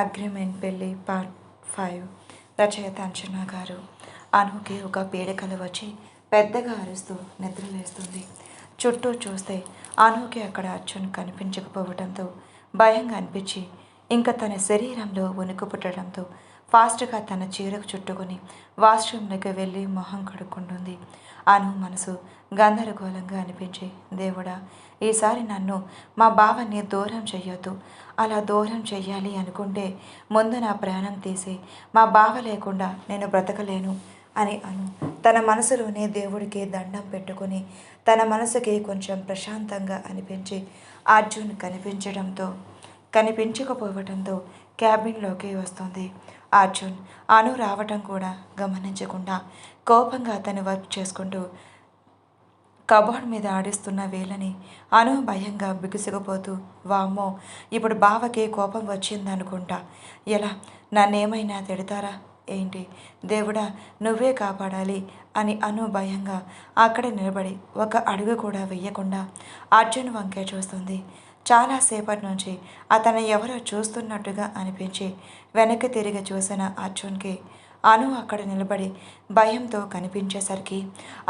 Agreement పెళ్ళి part 5. రచయిత అంచనా గారు. అనుకి ఒక పీడకల వచ్చి పెద్దగా అరుస్తూ నిద్రలేస్తుంది. చుట్టూ చూస్తే అనుకి అక్కడ అర్జున్ కనిపించకపోవడంతో భయంగా అనిపించి ఇంకా తన శరీరంలో వణుకు పుట్టడంతో ఫాస్ట్గా తన చీరకు చుట్టుకొని వాష్రూమ్లోకి వెళ్ళి మొహం కడుక్కుంటుంది. అను మనసు గందరగోళంగా అనిపించి, దేవుడా, ఈసారి నన్ను మా బావని దూరం చెయ్యొద్దు. అలా దూరం చెయ్యాలి అనుకుంటే ముందు నా ప్రాణం తీసి మా బావ లేకుండా నేను బ్రతకలేను అని తన మనసులోనే దేవుడికి దండం పెట్టుకుని తన మనసుకి కొంచెం ప్రశాంతంగా అనిపించి అర్జున్ కనిపించకపోవడంతో క్యాబిన్లోకి వస్తుంది. అర్జున్ అను రావటం కూడా గమనించకుండా కోపంగా అతను వర్క్ చేసుకుంటూ కబోర్డ్ మీద ఆడిస్తున్న వేళని అను భయంగా బిగుసుకుపోతూ, వామ్మో, ఇప్పుడు బావకి కోపం వచ్చిందనుకుంటా. ఎలా, నన్నేమైనా తిడతారా ఏంటి? దేవుడా, నువ్వే కాపాడాలి అని అను భయంగా అక్కడే నిలబడి ఒక అడుగు కూడా వెయ్యకుండా అర్జున్ వంకే చూస్తుంది. చాలాసేపటి నుంచి అతను ఎవరో చూస్తున్నట్టుగా అనిపించి వెనక్కి తిరిగి చూసిన అర్జున్కి అను అక్కడ నిలబడి భయంతో కనిపించేసరికి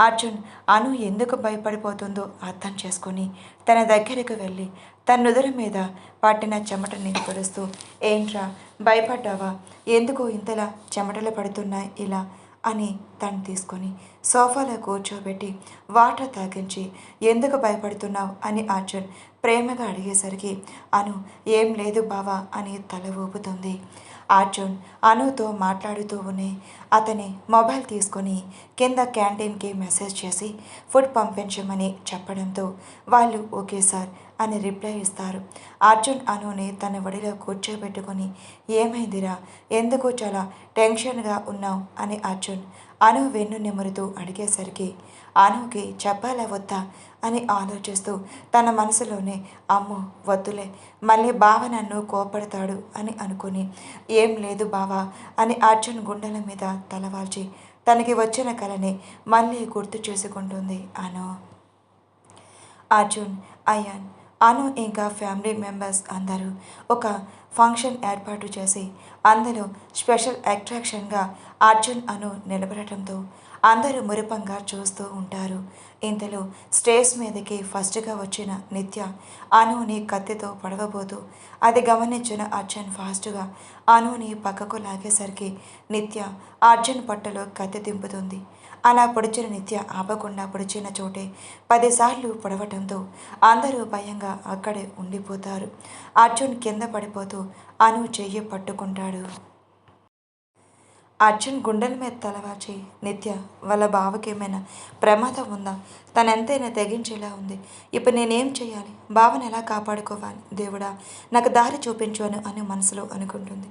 అర్జున్ అను ఎందుకు భయపడిపోతుందో అర్థం చేసుకొని తన దగ్గరికి వెళ్ళి తన నుదురు మీద పట్టిన చెమటని తుడుస్తూ, ఏంట్రా, భయపడ్డావా? ఎందుకు ఇంతలా చెమటలు పడుతున్నాయి ఇలా అని తను తీసుకొని సోఫాలో కూర్చోబెట్టి వాటర్ తాగించి, ఎందుకు భయపడుతున్నావు అని అర్జున్ ప్రేమగా అడిగేసరికి అను ఏం లేదు బావా అని తల ఊపుతుంది. అర్జున్ అనుతో మాట్లాడుతూ ఉనే అతని మొబైల్ తీసుకొని కింద క్యాంటీన్కి మెసేజ్ చేసి ఫుడ్ పంపించమని చెప్పడంతో వాళ్ళు ఓకే సార్ అని రిప్లై ఇస్తారు. అర్జున్ అనుని తన ఒడిలో కూర్చోబెట్టుకొని, ఏమైందిరా, ఎందుకు చాలా టెన్షన్గా ఉన్నావు అని అర్జున్ అను వెన్ను నిమురుతూ అడిగేసరికి అనుకి చెప్పాలా వద్దా అని ఆలోచిస్తూ తన మనసులోనే, అమ్మో వద్దులే, మళ్ళీ బావ నన్ను కోపడతాడు అని అనుకుని, ఏం లేదు బావా అని అర్జున్ గుండెల మీద తలవాల్చి తనకి వచ్చిన కలని మళ్ళీ గుర్తు చేసుకుంటుంది అను. అర్జున్, అయాన్, అను ఇంకా ఫ్యామిలీ మెంబర్స్ అందరూ ఒక ఫంక్షన్ ఏర్పాటు చేసి అందులో స్పెషల్ అట్రాక్షన్గా అర్జున్ అను నిలబడటంతో అందరూ మురిపంగా చూస్తూ ఉంటారు. ఇంతలో స్టేజ్ మీదకి ఫస్ట్గా వచ్చిన నిత్య అనుని కత్తితో పడవబోతూ అది గమనించిన అర్జున్ ఫాస్ట్గా అనుని పక్కకు లాగేసరికి నిత్య అర్జున్ పట్టలో కత్తి దింపుతుంది. అలా పొడిచిన నిత్య ఆపకుండా పొడిచిన చోటే 10 సార్లు పొడవటంతో అందరూ భయంగా అక్కడే ఉండిపోతారు. అర్జున్ కింద పడిపోతూ అను చెయ్యి పట్టుకుంటాడు. అర్జున్ గుండెల మీద తలవాచి, నిత్య, వాళ్ళ బావకేమైనా ప్రమాదం ఉందా? తనెంతైనా తెగించేలా ఉంది. ఇప్పుడు నేనేం చేయాలి? బావని ఎలా కాపాడుకోవాలి? దేవుడా, నాకు దారి చూపించు అని మనసులో అనుకుంటుంది.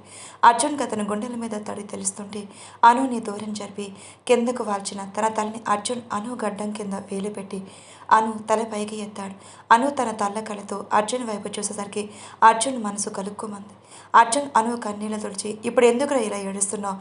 అర్జున్కి అతని గుండెల మీద తడి తెలుస్తుంటే అనుని దూరం జరిపి కిందకు వాల్చిన తన తలని అర్జున్ అను గడ్డం కింద వేలు పెట్టి అను తల పైకి ఎత్తాడు. అను తన తల్ల కళ్ళతో అర్జున్ వైపు చూసేసరికి అర్జున్ మనసు కలుక్కుమంది. అర్జున్ అను కన్నీళ్ళ తుడిచి, ఇప్పుడు ఎందుకురా ఇలా ఏడుస్తున్నావు?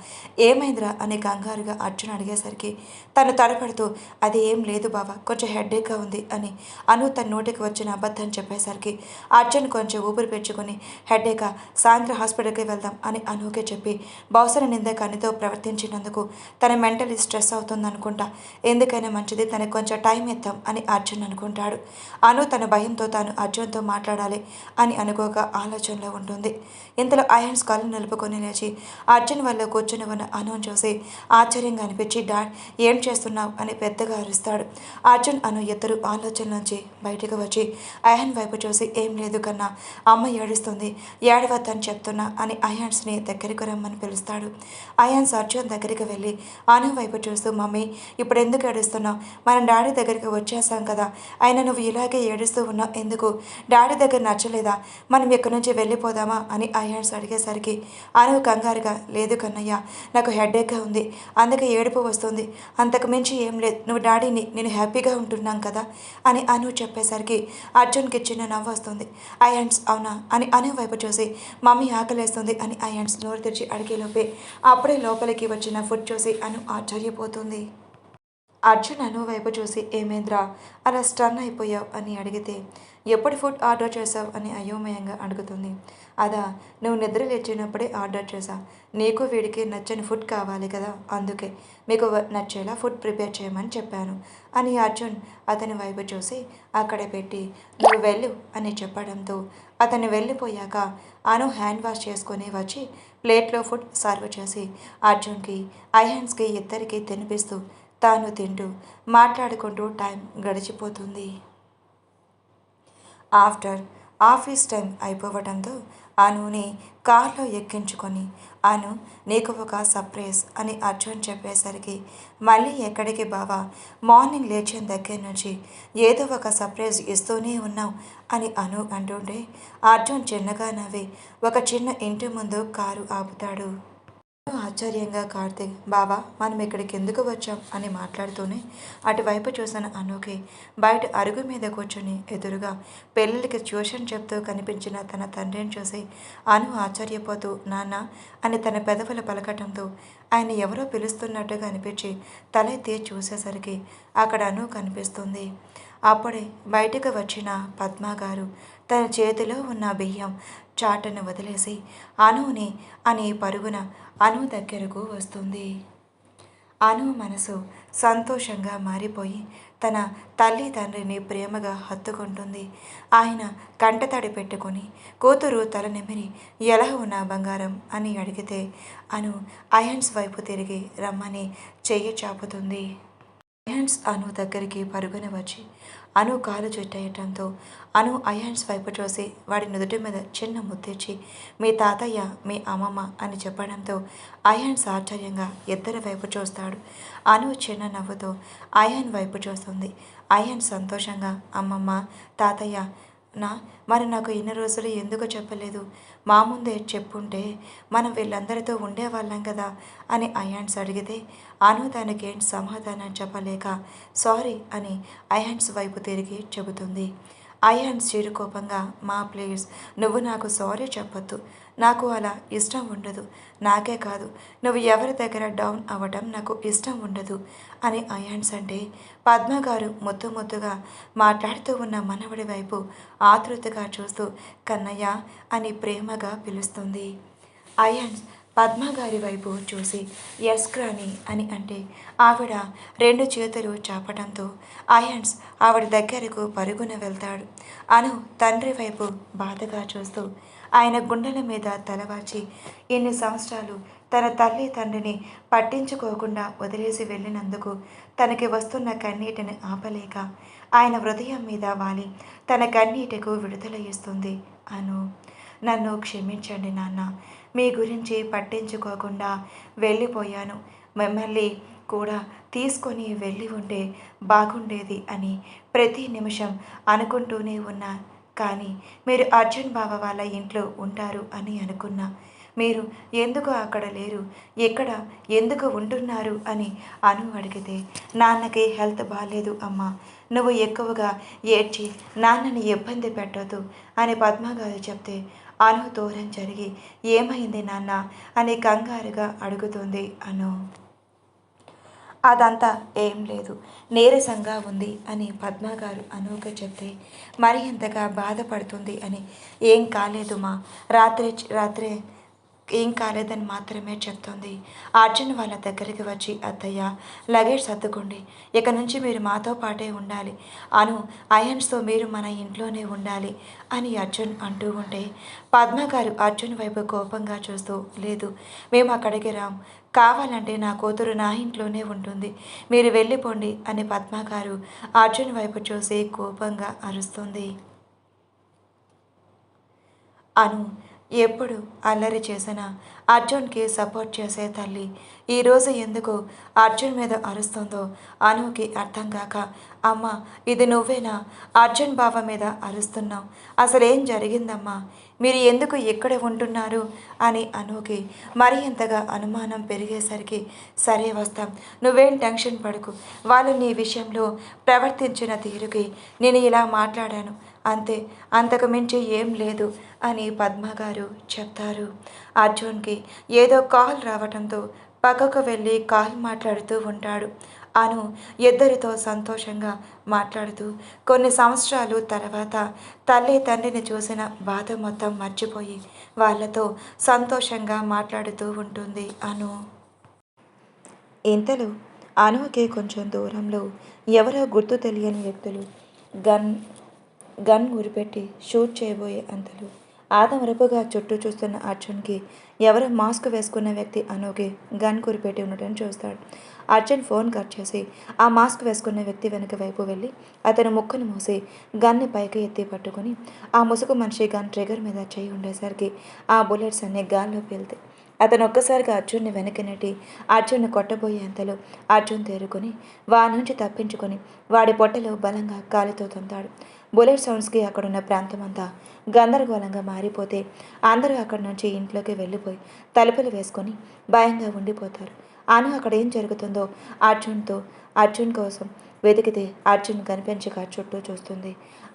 ఏమైందిరా అని కంగారుగా అర్జున్ అడిగేసరికి తను తడపడుతూ, అది ఏం లేదు బావా, కొంచెం హెడ్ఏక్గా ఉంది అని అను తన నోటికి వచ్చిన అబద్ధం చెప్పేసరికి అర్జున్ కొంచెం ఊపిరి పెంచుకొని, హెడ్ఏకా, సాయంత్రం హాస్పిటల్కి వెళ్దాం అని అనుకే చెప్పి బహుశా నింద కన్నితో ప్రవర్తించినందుకు తన మెంటలీ స్ట్రెస్ అవుతుందనుకుంటా, ఎందుకైనా మంచిది తనకు కొంచెం టైం ఇద్దాం అని అర్జున్ అనుకుంటాడు. అను తన భయంతో తాను అర్జున్తో మాట్లాడాలి అని అనుకోక ఆలోచనలో ఉంటుంది. ఇంతలో అయాన్స్ కళ్ళు నిలుపుకొని లేచి అర్జున్ వల్ల కూర్చుని ఉన్న అనుని చూసి ఆశ్చర్యంగా అనిపించి, డాడ్, ఏం చేస్తున్నావు అని పెద్దగా అరుస్తాడు. అర్జున్ అను ఇద్దరు ఆలోచన నుంచి బయటకు వచ్చి అయాన్ వైపు చూసి, ఏం లేదు కన్నా, అమ్మ ఏడుస్తుంది, ఏడవద్దని చెప్తున్నా అని అయాన్స్ని దగ్గరికి రమ్మని పిలుస్తాడు. అయాన్స్ అర్జున్ దగ్గరికి వెళ్ళి అను వైపు చూస్తూ, మమ్మీ, ఇప్పుడు ఎందుకు ఏడుస్తున్నావు? మనం డాడీ దగ్గరికి వచ్చేసాం కదా, అయినా నువ్వు ఇలాగే ఏడుస్తూ ఉన్నావు ఎందుకు? డాడీ దగ్గర నచ్చలేదా? మనం ఇక్కడి నుంచి వెళ్ళిపోదామా అని అయాన్స్ అడిగేసరికి అను కంగారుగా, లేదు కన్నయ్య, నాకు హెడ్ఏక్గా ఉంది, అందుకే ఏడుపు వస్తుంది, అంతకు మించి ఏం లేదు, నువ్వు డాడీని, నేను హ్యాపీగా ఉంటున్నాం కదా అని అను చెప్పేసరికి అర్జున్కి చిన్న నవ్వు వస్తుంది. అయాన్స్, అవునా అని అను వైపు చూసి, మమ్మీ ఆకలేస్తుంది అని అయాన్స్ నోరు తెరిచి అడిగేలోపే అప్పుడే లోపలికి వచ్చిన ఫుడ్ చూసి అను ఆశ్చర్యపోతుంది. అర్జున్ అను వైపు చూసి, ఏమేంద్రా, అలా స్టన్ అయిపోయావు అని అడిగితే, ఎప్పుడు ఫుడ్ ఆర్డర్ చేసావు అని అయోమయంగా అడుగుతుంది. అదా, నువ్వు నిద్ర లేచినప్పుడే ఆర్డర్ చేశా. నీకు వీడికి నచ్చని ఫుడ్ కావాలి కదా, అందుకే మీకు నచ్చేలా ఫుడ్ ప్రిపేర్ చేయమని చెప్పాను అని అర్జున్ అతని వైపు చూసి అక్కడే పెట్టి నువ్వు వెళ్ళు అని చెప్పడంతో అతను వెళ్ళిపోయాక అను హ్యాండ్ వాష్ చేసుకొని వచ్చి ప్లేట్లో ఫుడ్ సర్వ్ చేసి అర్జున్కి అయాన్స్కి ఇద్దరికి తినిపిస్తూ తాను తింటూ మాట్లాడుకుంటూ టైం గడిచిపోతుంది. ఆఫ్టర్ ఆఫీస్ టైం అయిపోవడంతో అనుని కార్లో ఎక్కించుకొని అను నీకు ఒక సర్ప్రైజ్ అని అర్జున్ చెప్పేసరికి మళ్ళీ ఎక్కడికి బావా, మార్నింగ్ లేచిన దగ్గర నుంచి ఏదో ఒక సర్ప్రైజ్ ఇస్తూనే ఉన్నావు అని అను అంటుంటే అర్జున్ చిన్నగా నవ్వి ఒక చిన్న ఇంటి ముందు కారు ఆపుతాడు. ఆశ్చర్యంగా కార్తీక్ బావా మనం ఇక్కడికి ఎందుకు వచ్చాం అని మాట్లాడుతూనే అటువైపు చూసిన అనుకి బయట అరుగు మీద కూర్చొని ఎదురుగా పెళ్ళిళ్ళకి ట్యూషన్ చెప్తూ కనిపించిన తన తండ్రిని చూసి అను ఆశ్చర్యపోతూ నాన్న అని తన పెదవులు పలకటంతో ఆయన ఎవరో పిలుస్తున్నట్టుగా అనిపించి తలెత్తి చూసేసరికి అక్కడ అను కనిపిస్తుంది. అప్పుడే బయటకు వచ్చిన పద్మ గారు తన చేతిలో ఉన్న బియ్యం చాటను వదిలేసి అనుని అని పరుగున అను దగ్గరకు వస్తుంది. అను మనసు సంతోషంగా మారిపోయి తన తల్లి తండ్రిని ప్రేమగా హత్తుకుంటుంది. ఆయన కంటతడి పెట్టుకొని కూతురు తల నిమిరి ఎలా ఉన్నా బంగారం అని అడిగితే అను అయాన్స్ వైపు తిరిగి రమ్మని చెయ్యి చాపుతుంది. అయాన్స్ అను దగ్గరికి పరుగున వచ్చి అను కాలు చుట్టేయటంతో అను అయాన్స్ వైపు చూసి వాడి నుదుటి మీద చిన్న ముద్దిచ్చి మీ తాతయ్య మీ అమ్మమ్మ అని చెప్పడంతో అయాన్స్ ఆశ్చర్యంగా ఇద్దరి వైపు చూస్తాడు. అను చిన్న నవ్వుతో అయాన్ వైపు చూస్తుంది. అయాన్ సంతోషంగా అమ్మమ్మ తాతయ్య మరి నాకు ఇన్ని రోజులు ఎందుకు చెప్పలేదు, మా ముందే చెప్పుంటే మనం వీళ్ళందరితో ఉండేవాళ్ళం కదా అని అయాన్స్ అడిగితే అను దానికేం సమాధానం చెప్పలేక సారీ అని అయాన్స్ వైపు తిరిగి చెబుతుంది. అయాన్స్ చిరుకోపంగా మా ప్లీజ్ నువ్వు నాకు సారీ చెప్పొద్దు, నాకు అలా ఇష్టం ఉండదు, నాకే కాదు నువ్వు ఎవరి దగ్గర డౌన్ అవ్వటం నాకు ఇష్టం ఉండదు అని అయాన్స్ అంటే పద్మ గారు ముద్దు ముద్దుగా మాట్లాడుతూ ఉన్న మనవడి వైపు ఆతృతగా చూస్తూ కన్నయ్య అని ప్రేమగా పిలుస్తుంది. అయాన్స్ పద్మ గారి వైపు చూసి ఎస్ గ్రాని అని అంటే ఆవిడ రెండు చేతులు చాపడంతో అయాన్స్ ఆవిడ దగ్గరకు పరుగున వెళ్తాడు. అను తండ్రి వైపు బాధగా చూస్తూ ఆయన గుండెల మీద తలవాచి ఇన్ని సంవత్సరాలు తన తల్లి తండ్రిని పట్టించుకోకుండా వదిలేసి వెళ్ళినందుకు తనకి వస్తున్న కన్నీటిని ఆపలేక ఆయన హృదయం మీద వాలి తన కన్నీటికు విడుదల ఇస్తుంది. అను నన్ను క్షమించండి నాన్న, మీ గురించి పట్టించుకోకుండా వెళ్ళిపోయాను, మిమ్మల్ని కూడా తీసుకొని వెళ్ళి ఉంటే బాగుండేది అని ప్రతి నిమిషం అనుకుంటూనే ఉన్నా. కానీ మీరు అర్జున్ బావ వాళ్ళ ఇంట్లో ఉంటారు అని అనుకున్నా. మీరు ఎందుకు అక్కడ లేరు, ఎక్కడ ఎందుకు ఉంటున్నారు అని అను అడిగితే నాన్నకి హెల్త్ బాగాలేదు అమ్మా, నువ్వు ఎక్కువగా ఏడ్చి నాన్నని ఇబ్బంది పెట్టొద్దు అని పద్మగారు చెప్తే అను దూరం జరిగి ఏమైంది నాన్న అని కంగారుగా అడుగుతుంది. అను అదంతా ఏం లేదు, నీరసంగా ఉంది అని పద్మగారు అనువుగా చెప్తే మరి ఎంతగా బాధపడుతుంది అని ఏం కాలేదు మా, రాత్రే ఏం కాలేదని మాత్రమే చెప్తుంది. అర్జున్ వాళ్ళ దగ్గరికి వచ్చి అత్తయ్య లగేజ్ సర్దుకోండి, ఇక నుంచి మీరు మాతో పాటే ఉండాలి, అను అయాన్స్తో మీరు మన ఇంట్లోనే ఉండాలి అని అర్జున్ అంటూ ఉంటే పద్మగారు అర్జున్ వైపు కోపంగా చూస్తూ లేదు మేము అక్కడికి రాం, కావాలంటే నా కూతురు నా ఇంట్లోనే ఉంటుంది, మీరు వెళ్ళిపోండి అని పద్మగారు అర్జున్ వైపు చూసి కోపంగా అరుస్తుంది. అను ఎప్పుడు అల్లరి చేసినా అర్జున్కి సపోర్ట్ చేసే తల్లి ఈరోజు ఎందుకు అర్జున్ మీద అరుస్తుందో అనుకి అర్థం కాక అమ్మ ఇది నువ్వేనా అర్జున్ బావ మీద అరుస్తున్నావు, అసలేం జరిగిందమ్మా, మీరు ఎందుకు ఇక్కడ ఉంటున్నారు అని అనుకి మరి ఇంతగా అనుమానం పెరిగేసరికి సరే వస్తాం, నువ్వేం టెన్షన్ పడకు, వాళ్ళు నీ విషయంలో ప్రవర్తించిన తీరుకి నేను ఇలా మాట్లాడాను అంతే, అంతకు మించి ఏం లేదు అని పద్మగారు చెప్తారు. అర్జున్కి ఏదో కాల్ రావడంతో పక్కకు వెళ్ళి కాల్ మాట్లాడుతూ ఉంటాడు. అను ఇద్దరితో సంతోషంగా మాట్లాడుతూ కొన్ని సంవత్సరాలు తర్వాత తల్లి తండ్రిని చూసిన బాధ మొత్తం మర్చిపోయి వాళ్ళతో సంతోషంగా మాట్లాడుతూ ఉంటుంది అను. ఇంతలో అనుకి కొంచెం దూరంలో ఎవరో గుర్తు తెలియని వ్యక్తులు గన్ గన్ ఉరిపెట్టి షూట్ చేయబోయే అంతలో ఆదమరపుగా చుట్టూ చూస్తున్న అర్జున్కి ఎవరో మాస్క్ వేసుకున్న వ్యక్తి అనుకి గన్ కురిపెట్టి ఉండటం చూస్తాడు. అర్జున్ ఫోన్ కట్ చేసి ఆ మాస్క్ వేసుకున్న వ్యక్తి వెనక వైపు వెళ్ళి అతను ముక్కును మూసి గన్ని పైకి ఎత్తి పట్టుకుని ఆ ముసుగు మనిషి గన్ ట్రిగర్ మీద చేయి ఉండేసరికి ఆ బుల్లెట్స్ అన్నీ గాల్లో పేలుతాయి. అతను ఒక్కసారిగా అర్జున్ని వెనక్కి నెట్టి అర్జున్ని కొట్టబోయేంతలో అర్జున్ తేరుకొని వాడి నుంచి తప్పించుకొని వాడి పొట్టలో బలంగా కాలితో తంతాడు. బుల్లెట్ సౌండ్స్కి అక్కడున్న ప్రాంతం అంతా గందరగోళంగా మారిపోతే అందరూ అక్కడి నుంచి ఇంట్లోకి వెళ్ళిపోయి తలుపులు వేసుకొని భయంగా ఉండిపోతారు. అను అక్కడ ఏం జరుగుతుందో అర్జున్ కోసం వెతికితే అర్జున్ కనిపించక చుట్టూ చూస్తుంది.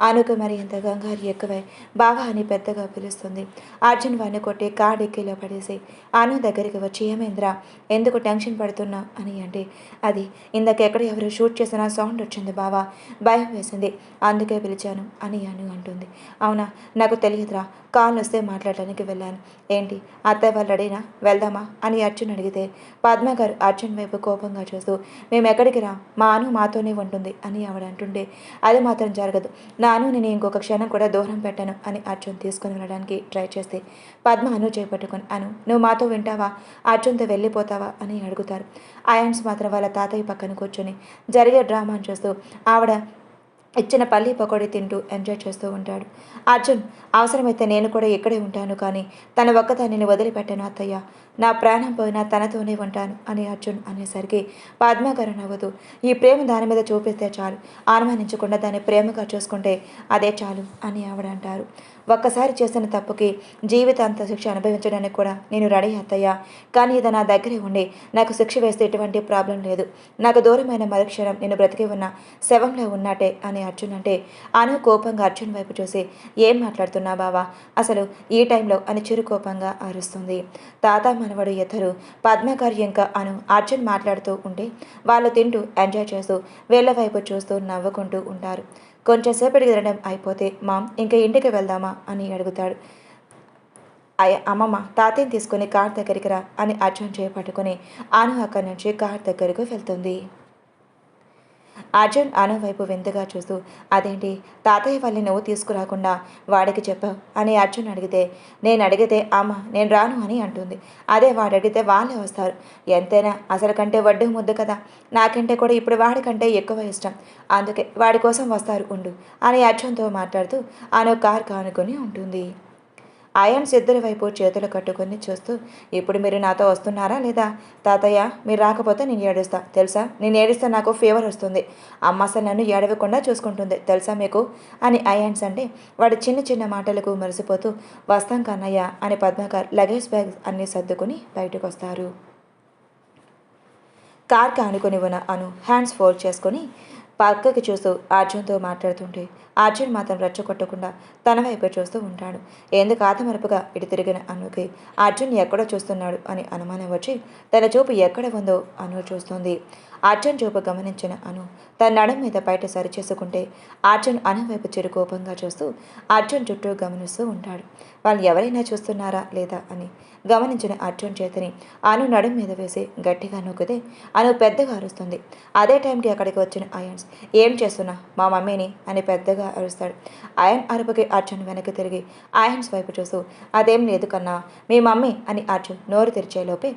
అనుకు మరి ఇంత కంగారు ఎక్కువై బావా అని పెద్దగా పిలుస్తుంది. అర్జున్ వాడిని కొట్టి కార్ డిక్కీలో పడేసి అను దగ్గరికి వచ్చి ఏమైందిరా, ఎందుకు టెన్షన్ పడుతున్నావు అని అంటే అది ఇందాకెక్కడ ఎవరు షూట్ చేసిన సౌండ్ వచ్చింది బావా, భయం వేసింది, అందుకే పిలిచాను అని అను అంటుంది. అవునా, నాకు తెలియదురా, కాల్ వస్తే మాట్లాడడానికి వెళ్ళాను. ఏంటి అత్తయ్య వాళ్ళు అడిగినా వెళ్దామా అని అర్జున్ అడిగితే పద్మ గారు అర్జున్ వైపు కోపంగా చూస్తూ మేము ఎక్కడికి రా, మా అను మాతోనే ఉంటుంది అని ఆవిడ అంటుండే అది మాత్రం జరగదు, నాను నేను ఇంకొక క్షణం కూడా దూరం పెట్టాను అని అర్జున్ తీసుకుని వెళ్ళడానికి ట్రై చేస్తే పద్మ అను చేపట్టుకొని అను నువ్వు మాతో వింటావా, అర్జున్తో వెళ్ళిపోతావా అని అడుగుతారు. అయాన్స్ మాత్రం వాళ్ళ తాతయ్య పక్కన కూర్చొని జరిగే డ్రామాని చూస్తూ ఆవిడ ఇచ్చిన పల్లి పకోడీ తింటూ ఎంజాయ్ చేస్తూ ఉంటాడు. అర్జున్ అవసరమైతే నేను కూడా ఇక్కడే ఉంటాను, కానీ తన ఒక్కదానిని వదిలిపెట్టాను అత్తయ్య, నా ప్రాణం పోయినా తనతోనే ఉంటాను అని అర్జున్ అనేసరికి పద్మగారు నవ్వుతూ ఈ ప్రేమ దాని మీద చూపిస్తే చాలు, అనుమానించకుండా దాన్ని ప్రేమగా చూసుకుంటే అదే చాలు అని ఆవిడ అంటారు. ఒక్కసారి చేసిన తప్పుకి జీవితాంత శిక్ష అనుభవించడానికి కూడా నేను రెడీ అత్తయ్య, కానీ ఇది నా దగ్గరే ఉండి నాకు శిక్ష వేస్తే ఎటువంటి ప్రాబ్లం లేదు, నాకు దూరమైన మరుక్షణం నేను బ్రతికి ఉన్న శవంలో ఉన్నట్టే అని అర్జున్ అంటే అను కోపంగా అర్జున్ వైపు చూసి ఏం మాట్లాడుతున్నా బావా అసలు ఈ టైంలో అని చిరుకోపంగా అరుస్తుంది. తాత మనవడు ఇద్దరు పద్మగారు ఇంకా అను అర్జున్ మాట్లాడుతూ ఉంటే వాళ్ళు తింటూ ఎంజాయ్ చేస్తూ వీళ్ళ వైపు చూస్తూ నవ్వుకుంటూ ఉంటారు. కొంచెం సేపటికి తినడం అయిపోతే మామ్ ఇంకా ఇంటికి వెళ్దామా అని అడుగుతాడు. అమ్మమ్మ తాతయ్యని తీసుకుని కార్ దగ్గరికి రా అని అర్జున్ చేపట్టుకుని అను అక్కడి నుంచి కార్ దగ్గరకు వెళ్తుంది. అర్జున్ అను వైపు వింతగా చూస్తూ అదేంటి తాతయ్య వాళ్ళని నువ్వు తీసుకురాకుండా వాడికి చెప్పావు అని అర్జున్ అడిగితే నేను అడిగితే అమ్మ నేను రాను అని అంటుంది. అదే వాడు అడిగితే వాళ్ళే వస్తారు, ఎంతైనా అసలు కంటే వడ్డీ ముద్దు కదా, నాకంటే కూడా ఇప్పుడు వాడికంటే ఎక్కువ ఇష్టం, అందుకే వాడి కోసం వస్తారు ఉండు అని అర్జున్తో మాట్లాడుతూ అను కార్ కానుకొని ఉంటుంది. అయాన్స్ ఇద్దరి వైపు చేతులు కట్టుకొని చూస్తూ ఇప్పుడు మీరు నాతో వస్తున్నారా లేదా, తాతయ్య మీరు రాకపోతే నేను ఏడుస్తా తెలుసా, నేను ఏడిస్తే నాకు ఫీవర్ వస్తుంది, అమ్మ అసలు నన్ను ఏడవకుండా చూసుకుంటుంది తెలుసా మీకు అని అయాన్స్ అంటే వాడు చిన్న చిన్న మాటలకు మరిసిపోతూ వస్తాం కన్నయ్య అని పద్మగారు లగేజ్ బ్యాగ్స్ అన్నీ సర్దుకొని బయటకు వస్తారు. కార్కి ఆనుకొని ఉన్న అను హ్యాండ్స్ ఫోల్డ్ చేసుకొని పక్కకి చూస్తూ అర్జున్తో మాట్లాడుతుంటే అర్జున్ మాత్రం రెచ్చగొట్టకుండా తన వైపు చూస్తూ ఉంటాడు. ఎందుకు ఆతమరపుగా ఇటు తిరిగిన అనుకి అర్జున్ ఎక్కడో చూస్తున్నాడు అని అనుమానం వచ్చి తన చూపు ఎక్కడ ఉందో అను చూస్తుంది. అర్జున్ చూపు గమనించిన అను తన నడుం మీద బయట సరిచేసుకుంటే అర్జున్ అను వైపు చిరుకోపంగా చూస్తూ అర్జున్ చుట్టూ గమనిస్తూ ఉంటాడు. వాళ్ళు ఎవరైనా చూస్తున్నారా లేదా అని గమనించిన అర్జున్ చేతిని అను నడుం మీద వేసి గట్టిగా నొక్కితే అను పెద్దగా అరుస్తుంది. అదే టైంకి అక్కడికి వచ్చిన అయాన్స్ ఏం చేస్తున్నా మా మమ్మీని అని పెద్దగా అరుస్తాడు. అయాన్ అరుపుకి అర్జున్ వెనక్కి తిరిగి అయాన్స్ వైపు చూస్తూ అదేం లేదు కన్నా మీ మమ్మీ అని అర్జున్ నోరు తెరిచేలోపే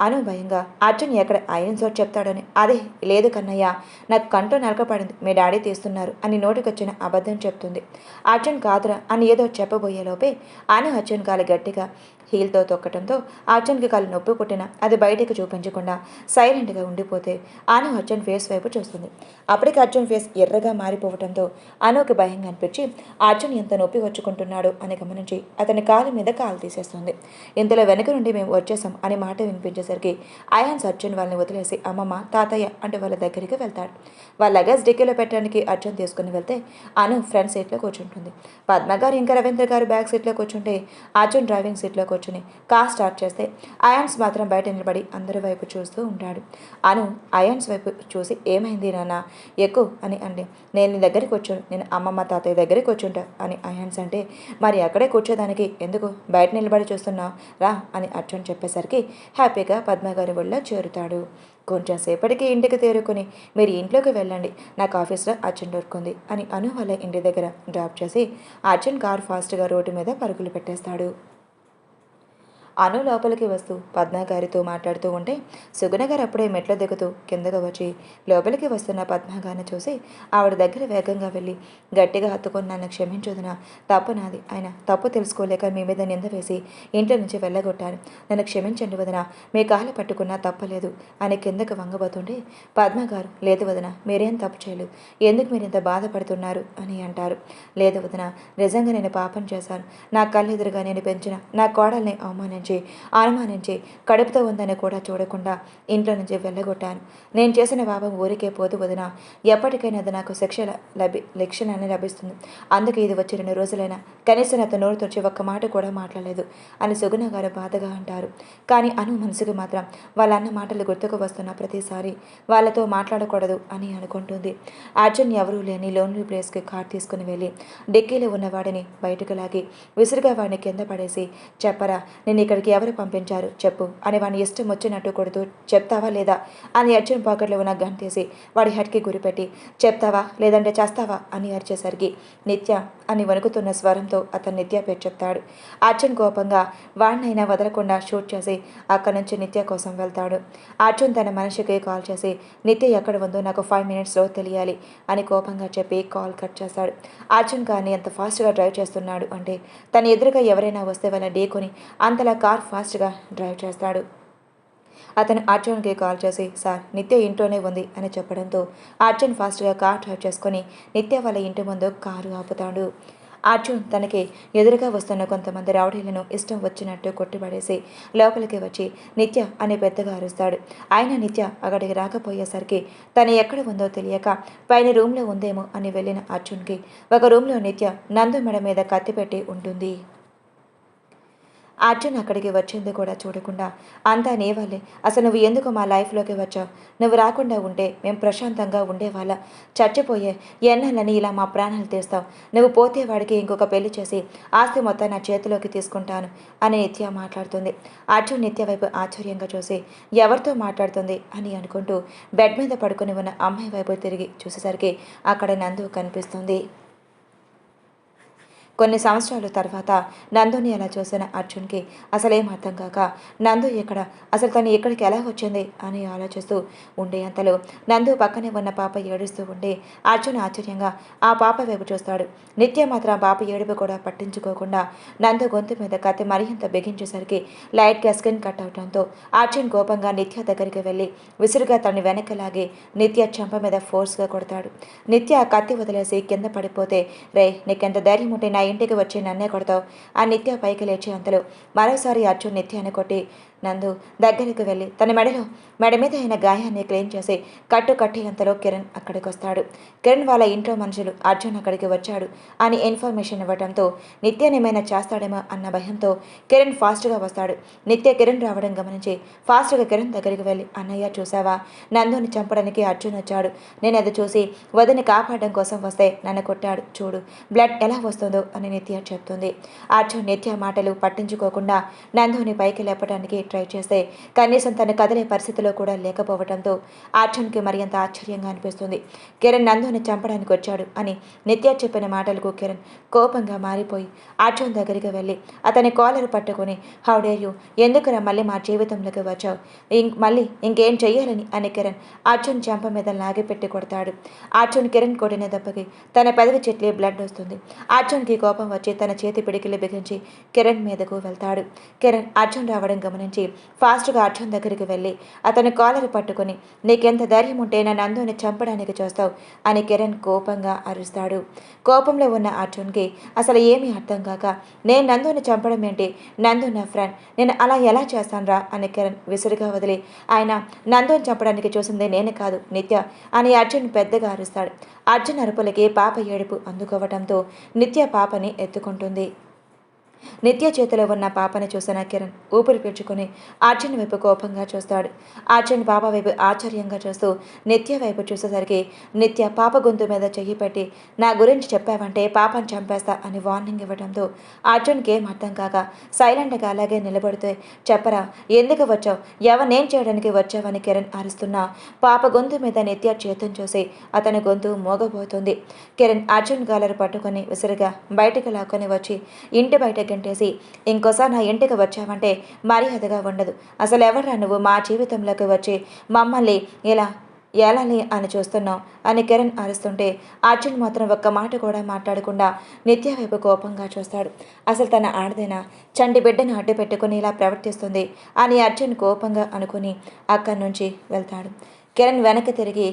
అను భయంగా అర్జున్ ఎక్కడ ఐరన్ సోట్ చెప్తాడని అదే లేదు కన్నయ్య నాకు కంట్లో నలకపడింది మీ డాడీ తీస్తున్నారు అని నోటికొచ్చిన అబద్ధం చెప్తుంది. అర్జున్ కాదురా అని ఏదో చెప్పబోయేలోపే అను అర్జున్ కాలు గట్టిగా హీల్తో తొక్కడంతో అర్జున్కి కాలు నొప్పి పుట్టిన అది బయటికి చూపించకుండా సైలెంట్గా ఉండిపోతే అను అర్జున్ ఫేస్ వైపు చూస్తుంది. అప్పటికి అర్జున్ ఫేస్ ఎర్రగా మారిపోవడంతో అనుకి భయంగా అనిపించి అర్జున్ ఎంత నొప్పి వచ్చుకుంటున్నాడు అని గమనించి అతని కాలు మీద కాలు తీసేస్తుంది. ఇంతలో వెనుక నుండి మేము వచ్చేసాం అని మాట వినిపించేసి వచ్చేసరికి అయాన్స్ అర్జున్ వాళ్ళని వదిలేసి అమ్మమ్మ తాతయ్య అంటూ వాళ్ళ దగ్గరికి వెళ్తాడు. వాళ్ళ లగేజ్ డిక్కీలో పెట్టడానికి అర్జున్ తీసుకుని వెళ్తే అను ఫ్రంట్ సీట్లో కూర్చుంటుంది. పద్మ గారు ఇంకా రవీంద్ర గారు బ్యాక్ సీట్లో కూర్చుంటే అర్జున్ డ్రైవింగ్ సీట్లో కూర్చుని కార్ స్టార్ట్ చేస్తే అయాన్స్ మాత్రం బయట నిలబడి అందరి వైపు చూస్తూ ఉంటాడు. అను అయాన్స్ వైపు చూసి ఏమైంది నాన్న ఎక్కువ అని అండి. నేను నీ దగ్గరికి వచ్చాను, నేను అమ్మమ్మ తాతయ్య దగ్గరికి వచ్చుంటా అని అయాన్స్ అంటే మరి అక్కడే కూర్చోదానికి ఎందుకు బయట నిలబడి చూస్తున్నావు రా అని అర్జున్ చెప్పేసరికి హ్యాపీగా పద్మగారి ఒళ్ళో చేరుతాడు. కొంచెం సేపటికి ఇంటికి తేరుకొని మీరు ఇంట్లోకి వెళ్ళండి, నాకు ఆఫీస్లో అర్జున్ దొరుకుంది అని అను వాళ్ళ ఇంటి దగ్గర డ్రాప్ చేసి అర్జున్ కారు ఫాస్ట్గా రోడ్డు మీద పరుగులు పెట్టేస్తాడు. అను లోపలికి వస్తూ పద్మగారితో మాట్లాడుతూ ఉంటే సుగుణ గారు అప్పుడే మెట్లు దిగుతూ కిందకు వచ్చి లోపలికి వస్తున్న పద్మగారిని చూసి ఆవిడ దగ్గర వేగంగా వెళ్ళి గట్టిగా హత్తుకొని నన్ను క్షమించొదినా, తప్పు నాది, ఆయన తప్పు తెలుసుకోలేక మీ మీద నింద వేసి ఇంట్లో నుంచి వెళ్ళగొట్టాను, నన్ను క్షమించండి వదినా, మీ కాలు పట్టుకున్నా తప్పలేదు అని కిందకు వంగబోతుంటే పద్మగారు లేదు వదిన మీరేం తప్పు చేయలేదు, ఎందుకు మీరు ఇంత బాధపడుతున్నారు అని అంటారు. లేదు వదిన నిజంగా నేను పాపం చేశాను, నా కళ్ళెదురుగా నేను పెంచిన నా కోడల్ని అనుమానించి కడుపుతో ఉందని కూడా చూడకుండా ఇంట్లో నుంచి వెళ్ళగొట్టాను. నేను చేసిన పాపం ఊరికే పోదు వదిన, ఎప్పటికైనా అది నాకు లక్షణాన్ని లభిస్తుంది. అందుకే ఇది వచ్చి 2 రోజులైనా కనీసం అతను నోరు తెరిచి ఒక్క మాట కూడా మాట్లాడలేదు అని సుగుణ గారు బాధగా అంటారు. కానీ అను మనసుకు మాత్రం వాళ్ళ అన్న మాటలు గుర్తుకు వస్తున్న ప్రతిసారి వాళ్ళతో మాట్లాడకూడదు అని అనుకుంటుంది. అర్జున్ ఎవరూ లేని లోన్లీ ప్లేస్కి కార్ తీసుకుని వెళ్ళి డిక్కీలో ఉన్నవాడిని బయటకు లాగి విసురుగా వాడిని కింద పడేసి చెప్పరా నేను ఇక్కడికి ఎవరు పంపించారు చెప్పు అని వాడిని ఇష్టం వచ్చినట్టు కొడుతూ చెప్తావా లేదా అని అర్జున్ పాకెట్లో ఉన్న గన్ తీసి వాడి హెడ్కి గురిపెట్టి చెప్తావా లేదంటే చేస్తావా అని అరిచేసరికి నిత్య అని వణుకుతున్న స్వరంతో అతను నిత్య పేరు చెప్తాడు. అర్జున్ కోపంగా వాడినైనా వదలకుండా షూట్ చేసి అక్కడి నుంచి నిత్య కోసం వెళ్తాడు. అర్జున్ తన మనిషికి కాల్ చేసి నిత్య ఎక్కడ ఉందో నాకు 5 minutesలో తెలియాలి అని కోపంగా చెప్పి కాల్ కట్ చేశాడు. అర్జున్ కార్ని ఎంత ఫాస్ట్గా డ్రైవ్ చేస్తున్నాడు అంటే తన ఎదురుగా ఎవరైనా వస్తే వాళ్ళ ఢీకొని అంతలా కార్ ఫాస్ట్గా డ్రైవ్ చేస్తాడు. అతను అర్జున్కి కాల్ చేసి సార్ నిత్య ఇంట్లోనే ఉంది అని చెప్పడంతో అర్జున్ ఫాస్ట్గా కార్ డ్రైవ్ చేసుకొని నిత్య వాళ్ళ ఇంటి ముందు కారు ఆపుతాడు. అర్జున్ తనకి ఎదురుగా వస్తున్న కొంతమంది రౌడీలను ఇష్టం వచ్చినట్టు కొట్టిపడేసి లోపలికి వచ్చి నిత్య అని పెద్దగా అరుస్తాడు. ఆయన నిత్య అక్కడికి రాకపోయేసరికి తను ఎక్కడ ఉందో తెలియక పైన రూమ్లో ఉందేమో అని వెళ్ళిన అర్జున్కి ఒక రూమ్లో నిత్య నందు మెడ మీద కత్తి పెట్టి ఉంటుంది. అర్జున్ అక్కడికి వచ్చింది కూడా చూడకుండా అంతా నీ వల్లే, అసలు నువ్వు ఎందుకు మా లైఫ్లోకి వచ్చావు, నువ్వు రాకుండా ఉంటే మేము ప్రశాంతంగా ఉండేవాళ్ళ, చచ్చిపోయే ఎన్నెలని ఇలా మా ప్రాణాలు తీస్తావు, నువ్వు పోతే వాడికి ఇంకొక పెళ్లి చేసి ఆస్తి మొత్తం నా చేతిలోకి తీసుకుంటాను అని నిత్య మాట్లాడుతుంది. అర్జున్ నిత్య వైపు ఆశ్చర్యంగా చూసి ఎవరితో మాట్లాడుతుంది అని అనుకుంటూ బెడ్ మీద పడుకుని ఉన్న అమ్మాయి వైపు తిరిగి చూసేసరికి అక్కడ నందు కనిపిస్తుంది. కొన్ని సంవత్సరాల తర్వాత నందుని అలా చూసిన అర్జున్కి అసలేం అర్థం కాక నందు ఎక్కడ, అసలు తను ఇక్కడికి ఎలా వచ్చింది అని ఆలోచిస్తూ ఉండే అంతలో నందు పక్కనే ఉన్న పాప ఏడుస్తూ ఉంటే అర్జున్ ఆశ్చర్యంగా ఆ పాప వైపు చూస్తాడు. నిత్య మాత్రం ఆ పాప ఏడుపు కూడా పట్టించుకోకుండా నందు గొంతు మీద కత్తి మరింత బిగించేసరికి లైట్గా స్కిన్ కట్ అవడంతో అర్జున్ కోపంగా నిత్య దగ్గరికి వెళ్ళి విసురుగా తనని వెనక్కి లాగి నిత్య చెంప మీద ఫోర్స్గా కొడతాడు. నిత్య ఆ కత్తి వదిలేసి కింద పడిపోతే రే నీకెంత ధైర్యం ఉంటే నా ఇంటికి వచ్చి నన్నే కొడతావు ఆ నిత్య పైకి లేచి అంతలో మరోసారి అర్జున్ నిత్యాన్ని కొట్టి నందు దగ్గరికి వెళ్ళి తన మెడ మీద అయిన గాయాన్ని క్లీన్ చేసి కట్టి అంతలో కిరణ్ అక్కడికి వస్తాడు. కిరణ్ వాళ్ళ ఇంట్లో మనుషులు అర్జున్ అక్కడికి వచ్చాడు అని ఇన్ఫర్మేషన్ ఇవ్వడంతో నిత్యనేమైనా చేస్తాడేమో అన్న భయంతో కిరణ్ ఫాస్ట్గా వస్తాడు. నిత్య కిరణ్ రావడం గమనించి ఫాస్ట్గా కిరణ్ దగ్గరికి వెళ్ళి అన్నయ్య చూసావా, నందుని చంపడానికి అర్జున్ వచ్చాడు, నేను అది చూసి వదిని కాపాడడం కోసం వస్తే నన్ను కొట్టాడు చూడు బ్లడ్ ఎలా వస్తుందో అని నిత్య చెప్తుంది. అర్జున్ నిత్య మాటలు పట్టించుకోకుండా నందుని పైకి లేపడానికి ట్రై చేస్తే కనీసం తను కదిలే పరిస్థితిలో కూడా లేకపోవడంతో అర్జున్కి మరింత ఆశ్చర్యంగా అనిపిస్తుంది. కిరణ్ నందుని చంపడానికి వచ్చాడు అని నిత్య చెప్పిన మాటలకు కిరణ్ కోపంగా మారిపోయి అర్జున్ దగ్గరికి వెళ్ళి అతని కాలర్ పట్టుకుని హౌ డేర్ యూ, ఎందుకురా మళ్ళీ మా జీవితంలోకి వచ్చావు, మళ్ళీ ఇంకేం చెయ్యాలని అని కిరణ్ అర్జున్ చెంప మీద లాగిపెట్టి కొడతాడు. అర్జున్ కిరణ్ కొట్టిన దెబ్బకి తన పెదవి చెట్లి బ్లడ్ వస్తుంది. అర్జున్కి కోపం వచ్చి తన చేతి పిడికిలు బిగించి కిరణ్ మీదకు వెళ్తాడు. కిరణ్ అర్జున్ రావడం గమనించి నుంచి ఫాస్ట్గా అర్జున్ దగ్గరికి వెళ్ళి అతని కాలర్ పట్టుకుని, నీకెంత ధైర్యం ఉంటే నా నందుని చంపడానికి చూస్తావు అని కిరణ్ కోపంగా అరుస్తాడు. కోపంలో ఉన్న అర్జున్కి అసలు ఏమీ అర్థం కాక, నేను నందుని చంపడం ఏంటి, నందు నా ఫ్రెండ్, నేను అలా ఎలా చేస్తానురా అని కిరణ్ విసురుగా వదిలి, ఆయన నందుని చంపడానికి చూసింది నేను కాదు నిత్య అని అర్జున్ పెద్దగా అరుస్తాడు. అర్జున్ అరుపులకి పాప ఏడుపు అందుకోవడంతో నిత్య పాపని ఎత్తుకుంటుంది. నిత్య చేతిలో ఉన్న పాపని చూసిన కిరణ్ ఊపిరి పీల్చుకుని అర్జున్ వైపు కోపంగా చూస్తాడు. అర్జున్ పాప వైపు ఆశ్చర్యంగా చూస్తూ నిత్య వైపు చూసేసరికి నిత్య పాప గొంతు మీద చెయ్యి పెట్టి, నా గురించి చెప్పావంటే పాపని చంపేస్తా అని వార్నింగ్ ఇవ్వడంతో అర్జున్కి ఏం అర్థం కాక సైలెంట్గా అలాగే నిలబడితే, చెప్పరా ఎందుకు వచ్చావు, ఎవరినేం చేయడానికి వచ్చావని కిరణ్ అరుస్తున్నా పాప గొంతు మీద నిత్య చేతుని చూసి అతని గొంతు మోగబోతుంది. కిరణ్ అర్జున్ గాలరు పట్టుకొని విసురుగా బయటకు లాక్కొని వచ్చి ఇంటి బయట గంటేసి, ఇంకోసారి నా ఇంటికి వచ్చావంటే మర్యాదగా ఉండదు, అసలు ఎవర్రా నువ్వు మా జీవితంలోకి వచ్చి మమ్మల్ని ఇలా ఎలాలి అని చూస్తున్నావు అని కిరణ్ అరుస్తుంటే అర్జున్ మాత్రం ఒక్క మాట కూడా మాట్లాడకుండా నిత్య వైపు కోపంగా చూస్తాడు. అసలు తన ఆడదైనా చంటి బిడ్డను అడ్డు పెట్టుకుని ఇలా ప్రవర్తిస్తుంది అని అర్జున్ కోపంగా అనుకుని అక్కడి నుంచి వెళ్తాడు. కిరణ్ వెనక్కి తిరిగి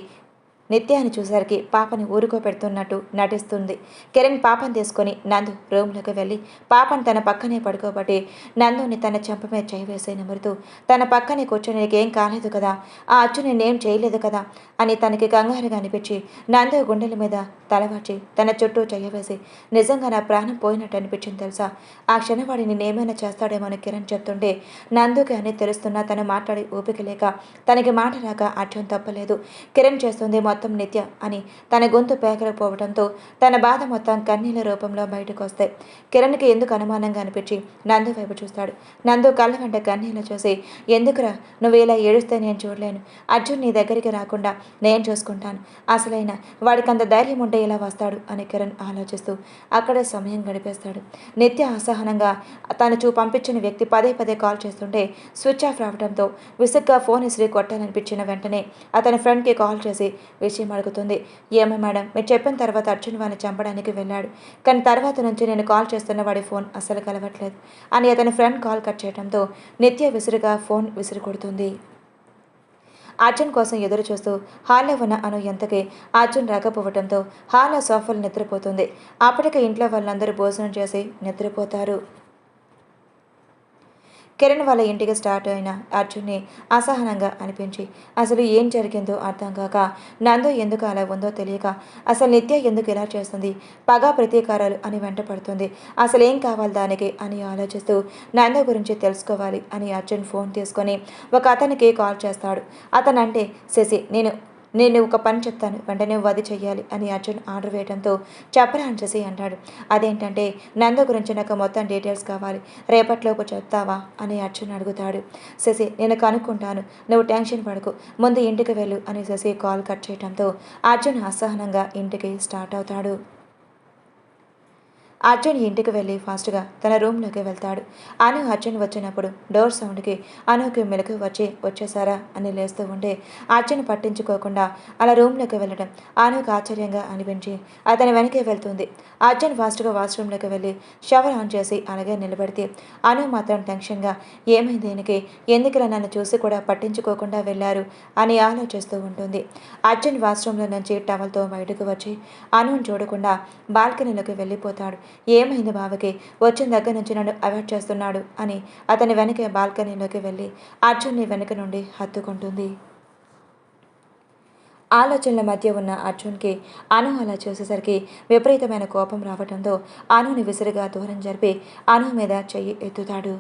నిత్యాన్ని చూసరికి పాపని ఊరుకోపెడుతున్నట్టు నటిస్తుంది. కిరణ్ పాపని తీసుకొని నందు రూమ్లోకి వెళ్ళి పాపని తన పక్కనే పడుకోబట్టి నందుని తన చెంప మీద చేయి వేసి నిమురుతూ, తన పక్కనే కూర్చొని నీకేం కాలేదు కదా, ఆ అచ్చు నేనేం చేయలేదు కదా అని తనకి కంగారుగా అనిపించి నందు గుండెల మీద తలవాచి తన చుట్టూ చెయ్యవేసి, నిజంగా నా ప్రాణం పోయినట్టు అనిపించింది తెలుసా, ఆ క్షణవాడి నేనేమైనా చేస్తాడేమో అని కిరణ్ చెప్తుంటే నందుకి అని తెలుస్తున్నా తను మాట్లాడి ఊపిక లేక తనకి మాట రాక అర్జున్ తప్పలేదు, కిరణ్ చేస్తుంది మొత్తం నిత్య అని తన గొంతు పేకలేకపోవడంతో తన బాధ మొత్తం కన్నీళ్ళ రూపంలో బయటకు వస్తాయి. కిరణ్కి ఎందుకు అనుమానంగా అనిపించి నందు వైపు చూస్తాడు. నందు కళ్ళ వెంట కన్నీళ్ళు చూసి, ఎందుకురా నువ్వు ఇలా ఏడుస్తే నేను చూడలేను, అర్జున్ నీ దగ్గరికి రాకుండా నేను చూసుకుంటాను, అసలైన వాడికి అంత ధైర్యం ఉంటే ఇలా వస్తాడు అని కిరణ్ ఆలోచిస్తూ అక్కడే సమయం గడిపేస్తాడు. నిత్య అసహనంగా తను పంపించిన వ్యక్తి పదే పదే కాల్ చేస్తుంటే స్విచ్ ఆఫ్ రావడంతో విసుగ్గా ఫోన్ ఇసిరి కొట్టాలనిపించిన వెంటనే అతని ఫ్రెండ్కి కాల్ చేసి విషయం అడుగుతుంది. ఏమో మేడం, మీరు చెప్పిన తర్వాత అర్జున్ వాడిని చంపడానికి వెళ్ళాడు, కానీ తర్వాత నుంచి నేను కాల్ చేస్తున్న వాడి ఫోన్ అస్సలు కలవట్లేదు అని అతని ఫ్రెండ్ కాల్ కట్ చేయడంతో నిత్య విసురుగా ఫోన్ విసిరి కొడుతుంది. అర్జున్ కోసం ఎదురు చూస్తూ హాల్లో ఉన్న అను ఎంతకి అర్జున్ రాకపోవడంతో హాల్లో సోఫాలు నిద్రపోతుంది. అప్పటికే ఇంట్లో వాళ్ళందరూ భోజనం చేసి నిద్రపోతారు. కిరణ్ వాళ్ళ ఇంటికి స్టార్ట్ అయిన అర్జున్ని అసహనంగా అనిపించి అసలు ఏం జరిగిందో అర్థం కాక, నందు ఎందుకు అలా ఉందో తెలియక, అసలు నిత్య ఎందుకు ఇలా చేస్తుంది, పగా ప్రతీకారాలు అని వెంట పడుతుంది, అసలు ఏం కావాలి దానికి అని ఆలోచిస్తూ నందు గురించి తెలుసుకోవాలి అని అర్జున్ ఫోన్ తీసుకొని ఒక అతనికి కాల్ చేస్తాడు. అతనంటే శశి, నేను ఒక పని చెప్తాను, వెంటనే వది చెయ్యాలి అని అర్జున్ ఆర్డర్ వేయడంతో చెప్పరా అని శశి అంటాడు. అదేంటంటే నందు గురించి నాకు మొత్తం డీటెయిల్స్ కావాలి, రేపటిలోపు చెప్తావా అని అర్జున్ అడుగుతాడు. శశి, నేను కనుక్కుంటాను, నువ్వు టెన్షన్ పడకు, ముందు ఇంటికి వెళ్ళు అని శశి కాల్ కట్ చేయడంతో అర్జున్ అసహనంగా ఇంటికి స్టార్ట్ అవుతాడు. అర్జున్ ఇంటికి వెళ్ళి ఫాస్ట్గా తన రూమ్లోకి వెళ్తాడు. అను అర్జున్ వచ్చినప్పుడు డోర్ సౌండ్కి అనుకి మెలకు వచ్చేసారా అని లేస్తూ ఉంటే అర్జున్ పట్టించుకోకుండా అలా రూమ్లోకి వెళ్ళడం అనుకు ఆశ్చర్యంగా అనిపించి అతని వెనకే వెళ్తుంది. అర్జున్ ఫాస్ట్గా వాష్రూమ్లోకి వెళ్ళి షవర్ ఆన్ చేసి అలాగే నిలబెడితే అను మాత్రం టెన్షన్గా, ఏమైంది దీనికి, ఎందుకులా నన్ను చూసి కూడా పట్టించుకోకుండా వెళ్ళారు అని ఆలోచిస్తూ ఉంటుంది. అర్జున్ వాష్రూమ్లో నుంచి టవల్తో బయటకు వచ్చి అనుని చూడకుండా బాల్కనీలోకి వెళ్ళిపోతాడు. ఏమైంది బావకి, వచ్చిన దగ్గర నుంచి నన్ను అవాయిడ్ చేస్తున్నాడు అని అతని వెనకే బాల్కనీలోకి వెళ్ళి అర్జున్ని వెనుక నుండి హత్తుకుంటుంది. ఆలోచనల మధ్య ఉన్న అర్జున్కి అను అలా చూసేసరికి విపరీతమైన కోపం రావడంతో అనుని విసురుగా దూరం జరిపి అను మీద చెయ్యి ఎత్తుతాడు.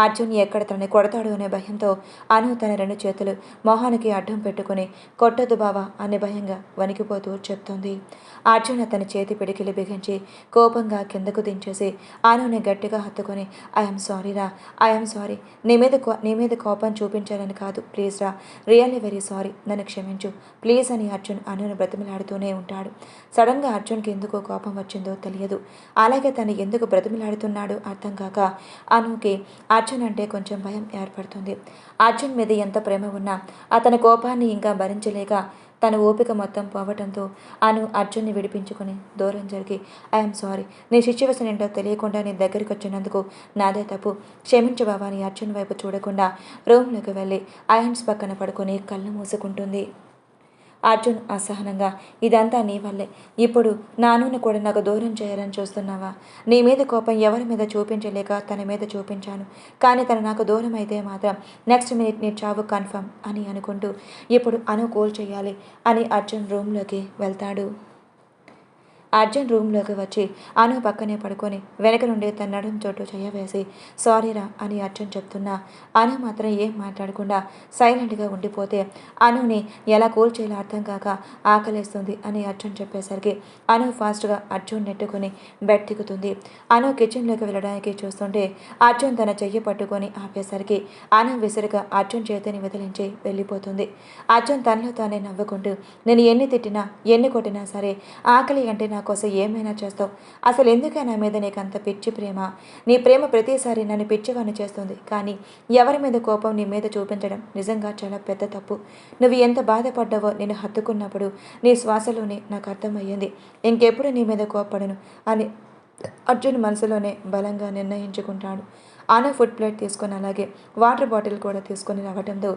అర్జున్ ఎక్కడ తనని కొడతాడు అనే భయంతో అను తన రెండు చేతులు మొహానికి అడ్డం పెట్టుకుని కొట్టొద్దు బావా అని భయంగా వణికిపోతూ చెప్తుంది. అర్జున్ అతని చేతి పిడికిలి బిగించి కోపంగా కిందకు దించేసి అనుని గట్టిగా హత్తుకొని, ఐఎమ్ సారీ రా, ఐఎమ్ సారీ, నీ మీద కోపం చూపించాలని కాదు, ప్లీజ్ రా, రియల్లీ వెరీ సారీ, నన్ను క్షమించు ప్లీజ్ అని అర్జున్ అనుని బ్రతిమలాడుతూనే ఉంటాడు. సడన్గా అర్జున్కి ఎందుకో కోపం వచ్చిందో తెలియదు. అలాగే తను ఎందుకు బ్రతిమలాడుతున్నాడో అర్థం కాక అనుకి అర్జున్ అంటే కొంచెం భయం ఏర్పడుతుంది. అర్జున్ మీద ఎంత ప్రేమ ఉన్నా అతని కోపాన్ని ఇంకా భరించలేక తన ఓపిక మొత్తం పోవటంతో అర్జున్ని విడిపించుకొని దూరం జరిగి ఐఎమ్ సారీ, నీ సిచ్యువేషన్ ఏంటో తెలియకుండా నీ దగ్గరికి వచ్చినందుకు నాదే తప్పు, క్షమించు బావా అని అర్జున్ వైపు చూడకుండా రూమ్లోకి వెళ్ళి అయాన్స్ పక్కన పడుకొని కళ్ళు మూసుకుంటుంది. అర్జున్ అసహనంగా, ఇదంతా నీ వల్లే, ఇప్పుడు నానుని కూడా నాకు దూరం చేయాలని చూస్తున్నావా? నీ మీద కోపం ఎవరి మీద చూపించలేక తన మీద చూపించాను, కానీ తను నాకు దూరం అయితే మాత్రం నెక్స్ట్ మినిట్ నీ చావు కన్ఫర్మ్ అని అనుకుంటూ ఇప్పుడు కూల్ చేయాలి అని అర్జున్ రూమ్లోకి వెళ్తాడు. అర్జున్ రూమ్లోకి వచ్చి పక్కనే పడుకొని వెనక నుండి తన నడుం చోటు చేయవేసి సారీరా అని అర్జున్ చెప్తున్నా మాత్రం ఏం మాట్లాడకుండా సైలెంట్గా ఉండిపోతే అనుని ఎలా కూల్ చేయాలో అర్థం కాక ఆకలేస్తుంది అని అర్జున్ చెప్పేసరికి ఫాస్ట్గా అర్జున్ నెట్టుకుని బెడ్ దిగుతుంది. కిచెన్లోకి వెళ్ళడానికి చూస్తుంటే అర్జున్ తన చెయ్యి పట్టుకొని ఆపేసరికి విసురుగా అర్జున్ చేతిని వదిలించి వెళ్ళిపోతుంది. అర్జున్ తనలో తానే నవ్వుకుంటూ, నేను ఎన్ని తిట్టినా ఎన్ని కొట్టినా సరే ఆకలి అంటే నా కోసం ఏమైనా చేస్తావు, అసలు ఎందుకే నా మీద నీకు అంత పిచ్చి ప్రేమ? నీ ప్రేమ ప్రతిసారి నన్ను పిచ్చివాణ్ణి చేస్తుంది, కానీ ఎవరి మీద కోపం నీ మీద చూపించడం నిజంగా చాలా పెద్ద తప్పు. నువ్వు ఎంత బాధపడ్డావో నేను హత్తుకున్నప్పుడు నీ శ్వాసలోనే నాకు అర్థమయ్యింది. ఇంకెప్పుడు నీ మీద కోపడను అని అర్జున్ మనసులోనే బలంగా నిర్ణయించుకుంటాడు. ఫుడ్ ప్లేట్ తీసుకొని అలాగే వాటర్ బాటిల్ కూడా తీసుకొని రావడంతో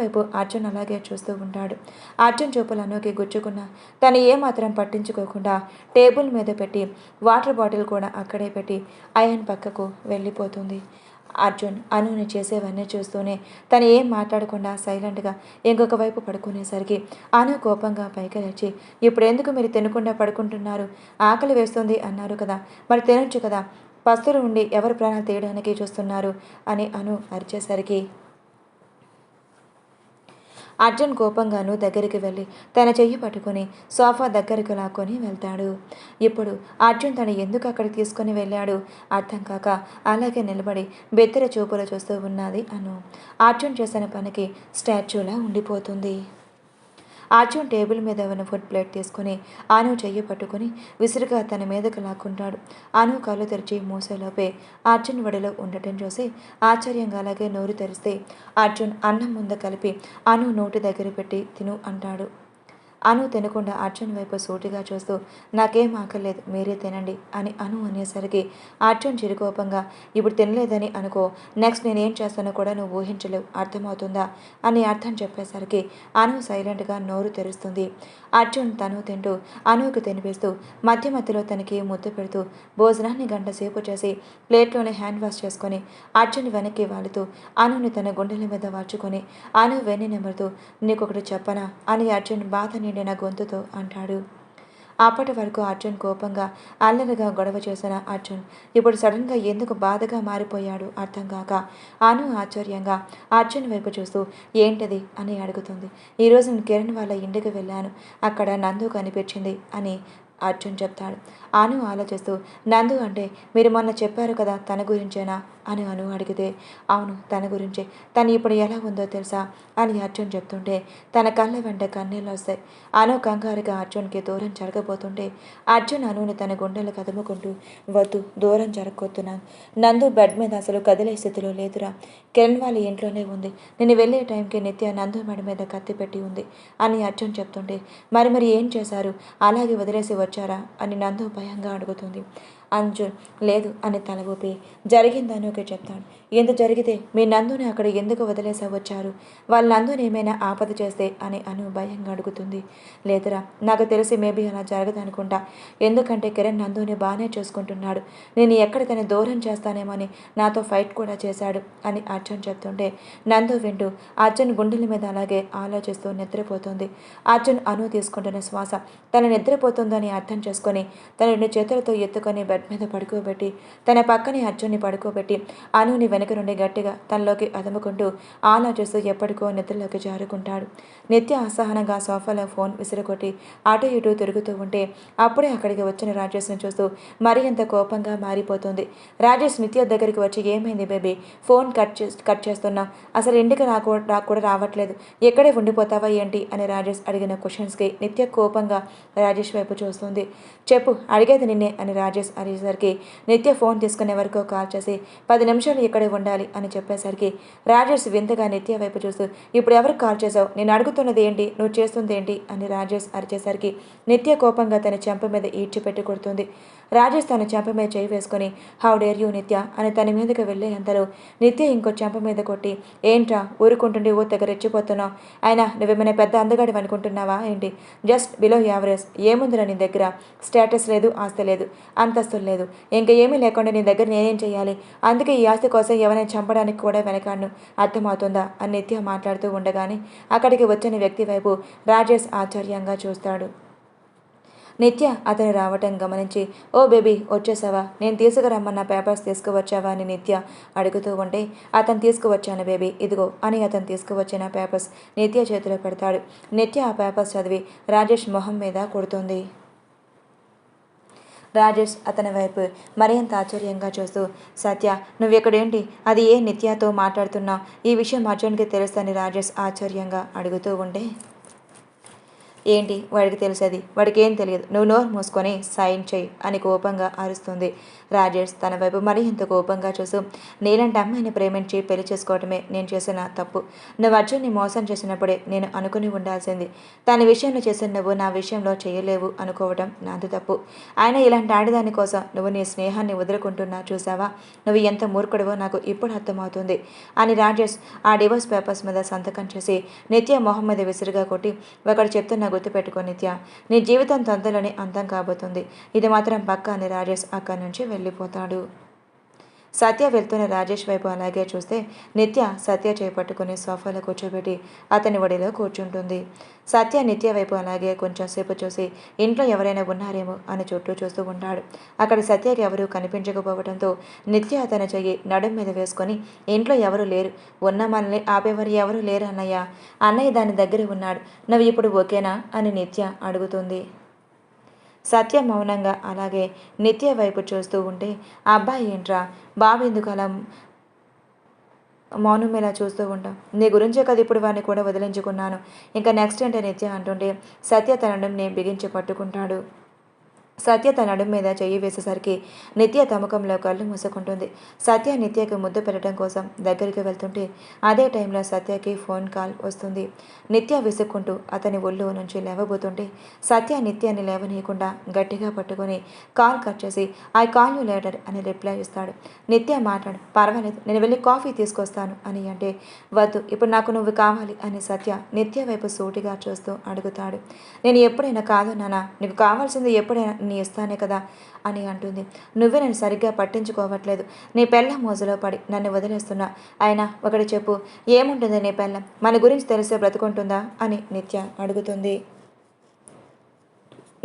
వైపు అర్జున్ అలాగే చూస్తూ ఉంటాడు. అర్జున్ చూపులు అనుకి గుచ్చుకున్న తను ఏమాత్రం పట్టించుకోకుండా టేబుల్ మీద పెట్టి వాటర్ బాటిల్ కూడా అక్కడే పెట్టి అయాన్ పక్కకు వెళ్ళిపోతుంది. అర్జున్ అనుని చేసేవన్నీ చూస్తూనే తను ఏం మాట్లాడకుండా సైలెంట్గా ఇంకొక వైపు పడుకునేసరికి కోపంగా పైకి లేచి, ఇప్పుడు ఎందుకు మీరు తినకుండా పడుకుంటున్నారు? ఆకలి వేస్తుంది అన్నారు కదా, మరి తినొచ్చు కదా, పస్తులు ఉండి ఎవరు ప్రాణాలు తీయడానికి చూస్తున్నారు అని అరిచేసరికి అర్జున్ కోపంగాను దగ్గరికి వెళ్ళి తన చెయ్యి పట్టుకొని సోఫా దగ్గరికి లాక్కొని వెళ్తాడు. ఇప్పుడు అర్జున్ తను ఎందుకు అక్కడికి తీసుకొని వెళ్ళాడు అర్థం కాక అలాగే నిలబడి బెత్తర చూపులు చూస్తూ ఉన్నది అర్జున్ చేసిన పనికి స్టాచ్యూలా ఉండిపోతుంది. అర్జున్ టేబుల్ మీద ఉన్న ఫుడ్ ప్లేట్ తీసుకుని చెయ్యి పట్టుకుని విసురుగా తన మీదకు లాక్కుంటాడు. కళ్ళు తెరిచి మూసేలోపే అర్జున్ వడిలో ఉండటం చూసి ఆశ్చర్యంగా అలాగే నోరు తెరిస్తే అర్జున్ అన్నం ముందు కలిపి నోటి దగ్గర పెట్టి తిను అంటాడు. తినకుండా అర్జున్ వైపు సూటిగా చూస్తూ, నాకేం ఆకలేదు, మీరే తినండి అని అనేసరికి అర్జున్ చిరుకోపంగా, ఇప్పుడు తినలేదని అనుకో, నెక్స్ట్ నేనేం చేస్తానో కూడా నువ్వు ఊహించలేవు, అర్థమవుతుందా అని అర్థం చెప్పేసరికి సైలెంట్గా నోరు తెరుస్తుంది. అర్జున్ తను తింటూ అనుకి తినిపిస్తూ మధ్య మధ్యలో తనకి ముద్దు పెడుతూ భోజనాన్ని గంట సేపు చేసి ప్లేట్లోనే హ్యాండ్ వాష్ చేసుకొని అర్జున్ వెనక్కి వాలుతూ అనుని తన గుండెల మీద వాల్చుకొని వెన్ను నెమరుతూ, నీకొకటి చెప్పనా అని అర్జున్ బాధ నిండిన గొంతుతో అంటాడు. అప్పటి వరకు అర్జున్ కోపంగా అల్లరిగా గొడవ చేసిన అర్జున్ ఇప్పుడు సడన్గా ఎందుకు బాధగా మారిపోయాడు అర్థం కాక ఆశ్చర్యంగా అర్జున్ వైపు చూస్తూ ఏంటిది అని అడుగుతుంది. ఈరోజు నేను కిరణ్ వాళ్ళ ఇంటికి వెళ్ళాను, అక్కడ నందు కనిపించింది అని అర్జున్ చెప్తాడు. ఆలోచిస్తూ, నందు అంటే మీరు మొన్న చెప్పారు కదా తన గురించేనా అని అడిగితే అవును తన గురించే, తను ఇప్పుడు ఎలా ఉందో తెలుసా అని అర్జున్ చెప్తుంటే తన కళ్ళ వెంట కన్నీళ్ళు వస్తాయి. కంగారుగా అర్జున్కి దూరం జరగబోతుంటే అర్జున్ అనుని తన గుండెలు కదుముకుంటూ, వద్దు దూరం జరగొస్తున్నాను, నందు బెడ్ మీద అసలు కదిలే స్థితిలో లేదురా, కిరణ్ వాళ్ళ ఇంట్లోనే ఉంది, నేను వెళ్ళే టైంకి నిత్య నందు మెడ మీద కత్తి పెట్టి ఉంది అని అర్జున్ చెప్తుంటే మరి ఏం చేశారు, అలాగే వదిలేసి వచ్చారా అని నందు భయంగా అడుగుతుంది. అర్జున్ లేదు అని తల ఊపి జరిగిందని చెప్తాడు. ఎంత జరిగితే మీ నందుని అక్కడ ఎందుకు వదిలేసా వచ్చారు, వాళ్ళ నందుని ఏమైనా ఆపద చేస్తే అని భయంగా అడుగుతుంది. లేదురా నాకు తెలిసి మేబీ అలా జరగదనుకుంటా, ఎందుకంటే కిరణ్ నందుని బాగానే చూసుకుంటున్నాడు, నేను ఎక్కడికైనా దూరం చేస్తానేమని నాతో ఫైట్ కూడా చేశాడు అని అర్జున్ చెప్తుంటే నందు వింటూ అర్జున్ గుండెల మీద అలాగే ఆలోచిస్తూ నిద్రపోతుంది. అర్జున్ తీసుకుంటున్న శ్వాస తన నిద్రపోతుందని అర్థం చేసుకొని తన 2 చేతులతో ఎత్తుకొని బెడ్ మీద పడుకోబెట్టి తన పక్కనే అర్జున్ని పడుకోబెట్టి అనుని వెనక నుండి గట్టిగా తనలోకి అదుముకుంటూ ఆలోచిస్తూ ఎప్పటికో నిద్రలోకి జారుకుంటాడు. నిత్య అసహనంగా సోఫాలో ఫోన్ విసిరగొట్టి అటు ఇటు తిరుగుతూ ఉంటే అప్పుడే అక్కడికి వచ్చిన రాజేష్ని చూస్తూ మరీ అంత కోపంగా మారిపోతుంది. రాజేష్ నిత్య దగ్గరికి వచ్చి ఏమైంది బేబీ, ఫోన్ కట్ చేస్తున్నాం, అసలు ఇంటికి కూడా రావట్లేదు, ఎక్కడే ఉండిపోతావా ఏంటి అని రాజేష్ అడిగిన క్వశ్చన్స్కి నిత్య కోపంగా రాజేష్ వైపు చూస్తుంది. చెప్పు అడిగేది నిన్నే అని రాజేష్ అడిగేసరికి నిత్య ఫోన్ తీసుకునే వరకు కాల్ చేసి 10 నిమిషాలు ఇక్కడే ఉండాలి అని చెప్పేసరికి రాజేష్ వింతగా నిత్య వైపు చూస్తూ, ఇప్పుడు ఎవరికి కాల్ చేసావు? నేను అడుగుతున్నది ఏంటి, నువ్వు చేస్తుంది ఏంటి అని రాజేష్ అరిచేసరికి నిత్య కోపంగా తన చెంప మీద ఈడ్చిపెట్టి కొడుతుంది. రాజేష్ తన చెంప మీద చేయి వేసుకొని, హౌ డేర్ యూ నిత్య అని తన మీదకి వెళ్ళే అంతలో నిత్య ఇంకో చెంప మీద కొట్టి, ఏంట్రా ఊరుకుంటుండే ఓ తెగ రెచ్చిపోతున్నావు? అయినా నువ్వేమైనా పెద్ద అందగాడివి అనుకుంటున్నావా ఏంటి? Just below average. ఏముందిరా నీ దగ్గర? స్టేటస్ లేదు, ఆస్తి లేదు, అంతస్తులు లేదు, ఇంకా ఏమీ లేకుండా నీ దగ్గర నేనేం చేయాలి? అందుకే ఈ ఆస్తి కోసం ఎవరైనా చంపడానికి కూడా వెనకాడను. అర్థమవుతుందా అని నిత్య మాట్లాడుతూ ఉండగానే అక్కడికి వచ్చిన వ్యక్తి వైపు రాజేష్ ఆశ్చర్యంగా చూస్తాడు. నిత్య అతను రావటం గమనించి, ఓ బేబీ వచ్చేసావా? నేను తీసుకురమ్మన్న పేపర్స్ తీసుకువచ్చావా అని నిత్య అడుగుతూ ఉంటే, అతను తీసుకువచ్చాను బేబీ, ఇదిగో అని అతను తీసుకువచ్చిన పేపర్స్ నిత్య చేతిలో పెడతాడు. నిత్య ఆ పేపర్స్ చదివి రాజేష్ మొహం మీద కొడుతుంది. రాజేష్ అతని వైపు మరింత ఆశ్చర్యంగా చూస్తూ, సత్య నువ్వెక్కడేంటి? అది ఏ నిత్యతో మాట్లాడుతున్నావు? ఈ విషయం అర్జున్కి తెలుస్తని రాజేష్ ఆశ్చర్యంగా అడుగుతూ ఉంటే, ఏంటి వాడికి తెలిసేది? వాడికి ఏం తెలియదు, నువ్వు నోరు మూసుకొని సైన్ చేయి అని కోపంగా అరుస్తుంది. రాజేష్ తన వైపు మరీ ఇంత కోపంగా చూస్తూ, నీలాంటి అమ్మాయిని ప్రేమించి పెళ్లి చేసుకోవటమే నేను చేసిన తప్పు. నువ్వు అర్జున్ని మోసం చేసినప్పుడే నేను అనుకుని ఉండాల్సింది. తన విషయంలో చేసిన నువ్వు నా విషయంలో చేయలేవు అనుకోవటం నాది తప్పు. ఆయన ఇలాంటి ఆడదాని కోసం నువ్వు నీ స్నేహాన్ని వదులుకుంటున్నా చూసావా? నువ్వు ఎంత మూర్ఖుడివో నాకు ఇప్పుడు అర్థమవుతుంది అని రాజేష్ ఆ డివోర్స్ పేపర్స్ మీద సంతకం చేసి నిత్య మొహం మీద విసురుగా కొట్టి, ఒకడు చెప్తున్న గుర్తుపెట్టుకో నిత్య, నీ జీవితం తొందరలోనే అంతం కాబోతుంది. ఇది మాత్రం పక్కా అని రాజేష్ అక్కడి నుంచి వెళ్ళిపోతాడు. సత్య వెళ్తున్న రాజేష్ వైపు అలాగే చూస్తే నిత్య సత్య చేపట్టుకుని సోఫాలో కూర్చోబెట్టి అతని ఒడిలో కూర్చుంటుంది. సత్య నిత్య వైపు అలాగే కొంచెం సేపు చూసి ఇంట్లో ఎవరైనా ఉన్నారేమో అని చుట్టూ చూస్తూ ఉంటాడు. అక్కడ సత్యకి ఎవరూ కనిపించకపోవడంతో నిత్య అతని చెయ్యి నడుం మీద వేసుకొని, ఇంట్లో ఎవరూ లేరు, ఉన్న మనల్ని ఆపేవారు ఎవరూ లేరు అన్నయ్య. అన్నయ్య దాని దగ్గర ఉన్నాడు, నువ్వు ఇప్పుడు ఓకేనా అని నిత్య అడుగుతుంది. సత్య మౌనంగా అలాగే నిత్య వైపు చూస్తూ ఉంటే, అబ్బాయి ఏంట్రా బాబు ఎందుకు అలా మౌనం ఇలా చూస్తూ ఉంటాం? నీ గురించే కదా ఇప్పుడు వాడిని కూడా వదిలించుకున్నాను, ఇంకా నెక్స్ట్ ఏంటో నిత్య అంటుంటే సత్య తనడం నేను బిగించి పట్టుకుంటాడు. సత్య తన నడుం మీద చెయ్యి వేసేసరికి నిత్య తమకంలో కళ్ళు మూసుకుంటుంది. సత్య నిత్యకి ముద్దు పెట్టడం కోసం దగ్గరికి వెళ్తుంటే అదే టైంలో సత్యకి ఫోన్ కాల్ వస్తుంది. నిత్య విసుక్కుంటూ అతని ఒళ్ళు నుంచి లేవబోతుంటే సత్య నిత్యాన్ని లేవనీయకుండా గట్టిగా పట్టుకొని కాల్ కట్ చేసి, ఐ కాల్ యూ లేటర్ అని రిప్లై ఇస్తాడు. నిత్య మాట్లాడు, పర్వాలేదు నేను వెళ్ళి కాఫీ తీసుకొస్తాను అని అంటే, వద్దు ఇప్పుడు నాకు నువ్వు కావాలి అని సత్య నిత్య వైపు సూటిగా చూస్తూ అడుగుతాడు. నేను ఎప్పుడైనా కాదు నాన్న, నీకు కావాల్సింది ఎప్పుడైనా నీ ఇస్తానే కదా అని అంటుంది. నువ్వే నేను సరిగ్గా పట్టించుకోవట్లేదు, నీ పెళ్ళం మోజులో పడి నన్ను వదిలేస్తున్నా. అయినా ఒకటి చెప్పు, ఏముంటుంది నీ పెళ్ళం? మన గురించి తెలిసే బ్రతుకుంటుందా అని నిత్య అడుగుతుంది.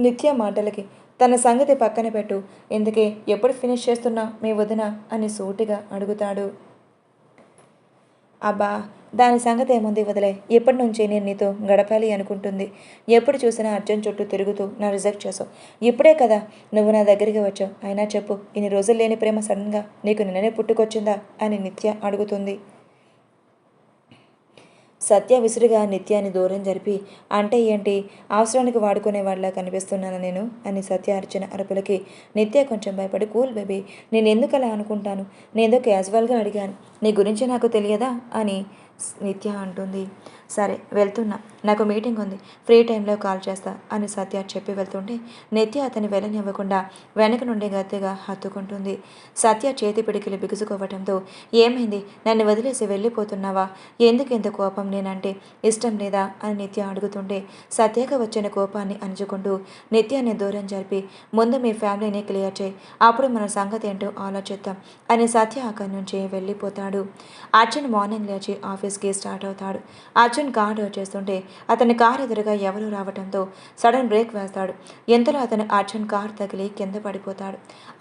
నిత్య మాటలకి తన సంగతి పక్కన పెట్టు, ఇందుకే ఎప్పుడు ఫినిష్ చేస్తున్నా మీ వదిన అని సూటిగా అడుగుతాడు. అబ్బా దాని సంగతి ఏముంది వదిలే, ఇప్పటి నుంచి నేను నీతో గడపాలి అనుకుంటుంది. ఎప్పుడు చూసినా అర్జున్ చుట్టూ తిరుగుతూ నా రిజెక్ట్ చేసావు, ఇప్పుడే కదా నువ్వు నా దగ్గరికి వచ్చావు. అయినా చెప్పు, ఇన్ని రోజులు లేని ప్రేమ సడన్గా నీకు నిన్ననే పుట్టుకొచ్చిందా అని నిత్య అడుగుతుంది. సత్య విసురుగా నిత్యాన్ని దూరం జరిపి, అంటే ఏంటి, అవసరానికి వాడుకునే వాళ్ళ కనిపిస్తున్నాను నేను అని సత్య అర్చన అరుపులకి నిత్య కొంచెం భయపడి, కూల్ బేబీ, నేను ఎందుకు అలా అనుకుంటాను, నేను క్యాజువల్గా అడిగాను, నీ గురించి నాకు తెలియదా అని నిత్య అంటుంది. సరే వెళ్తున్నా, నాకు మీటింగ్ ఉంది, ఫ్రీ టైంలో కాల్ చేస్తా అని సత్య చెప్పి వెళ్తుంటే నిత్య అతని వెళ్ళనివ్వకుండా వెనక నుండి గట్టిగా హత్తుకుంటుంది. సత్య చేతి పిడికిలు బిగుసుకోవటంతో, ఏమైంది, నన్ను వదిలేసి వెళ్ళిపోతున్నావా? ఎందుకు ఇంత కోపం, నేనంటే ఇష్టం లేదా అని నిత్య అడుగుతుంటే సత్యగా వచ్చిన కోపాన్ని అణుచుకుంటూ నిత్యాన్ని దూరం జరిపి, ముందు మీ ఫ్యామిలీని క్లియర్ చేయి, అప్పుడు మన సంగతి ఏంటో ఆలోచిద్దాం అని సత్య అక్కడి నుంచి వెళ్ళిపోతాడు. అర్జున్ మార్నింగ్ లేచి ఆఫీస్కి స్టార్ట్ అవుతాడు. అర్జున్ కార్ డ్రైవ్ చేస్తుంటే అతని కార్ ఎదురుగా ఎవరు రావడంతో సడన్ బ్రేక్ వేస్తాడు. ఎంతలో అతను అర్జున్ కార్ తగిలి కింద పడిపోతాడు.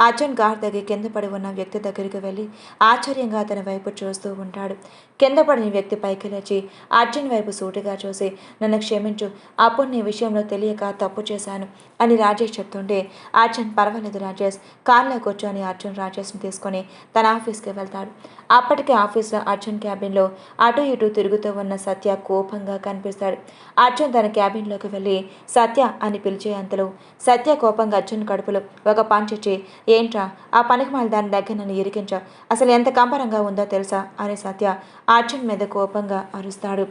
అర్జున్ కార్ తగిలి కింద పడి ఉన్న వ్యక్తి దగ్గరికి వెళ్ళి ఆశ్చర్యంగా అతని వైపు చూస్తూ ఉంటాడు. కింద పడిన వ్యక్తి పైకి లేచి అర్జున్ వైపు సూటిగా చూసి, నన్ను క్షమించు, అప్పుడు నీ విషయంలో తెలియక తప్పు చేశాను అని రాజేష్ చెప్తుంటే అర్జున్, పర్వాలేదు రాజేష్, కార్లో కూర్చొని అర్జున్ రాజేష్ని తీసుకొని తన ఆఫీస్కి వెళ్తాడు. అప్పటికే ఆఫీస్లో అర్జున్ క్యాబిన్లో అటు ఇటు తిరుగుతూ ఉన్న సత్య కోపంగా కనిపిస్తాడు. అర్జున్ తన క్యాబిన్లోకి వెళ్ళి సత్య అని పిలిచే అంతలో సత్య కోపంగా అర్జున్ కడుపులో ఒక పంచిచ్చి, ఏంట్రా ఆ పనికిమాల దాని దగ్గర నన్ను ఇరికించా, అసలు ఎంత కంపరంగా ఉందో తెలుసా అని సత్య అర్జున్ మీద కోపంగా అరుస్తాడు.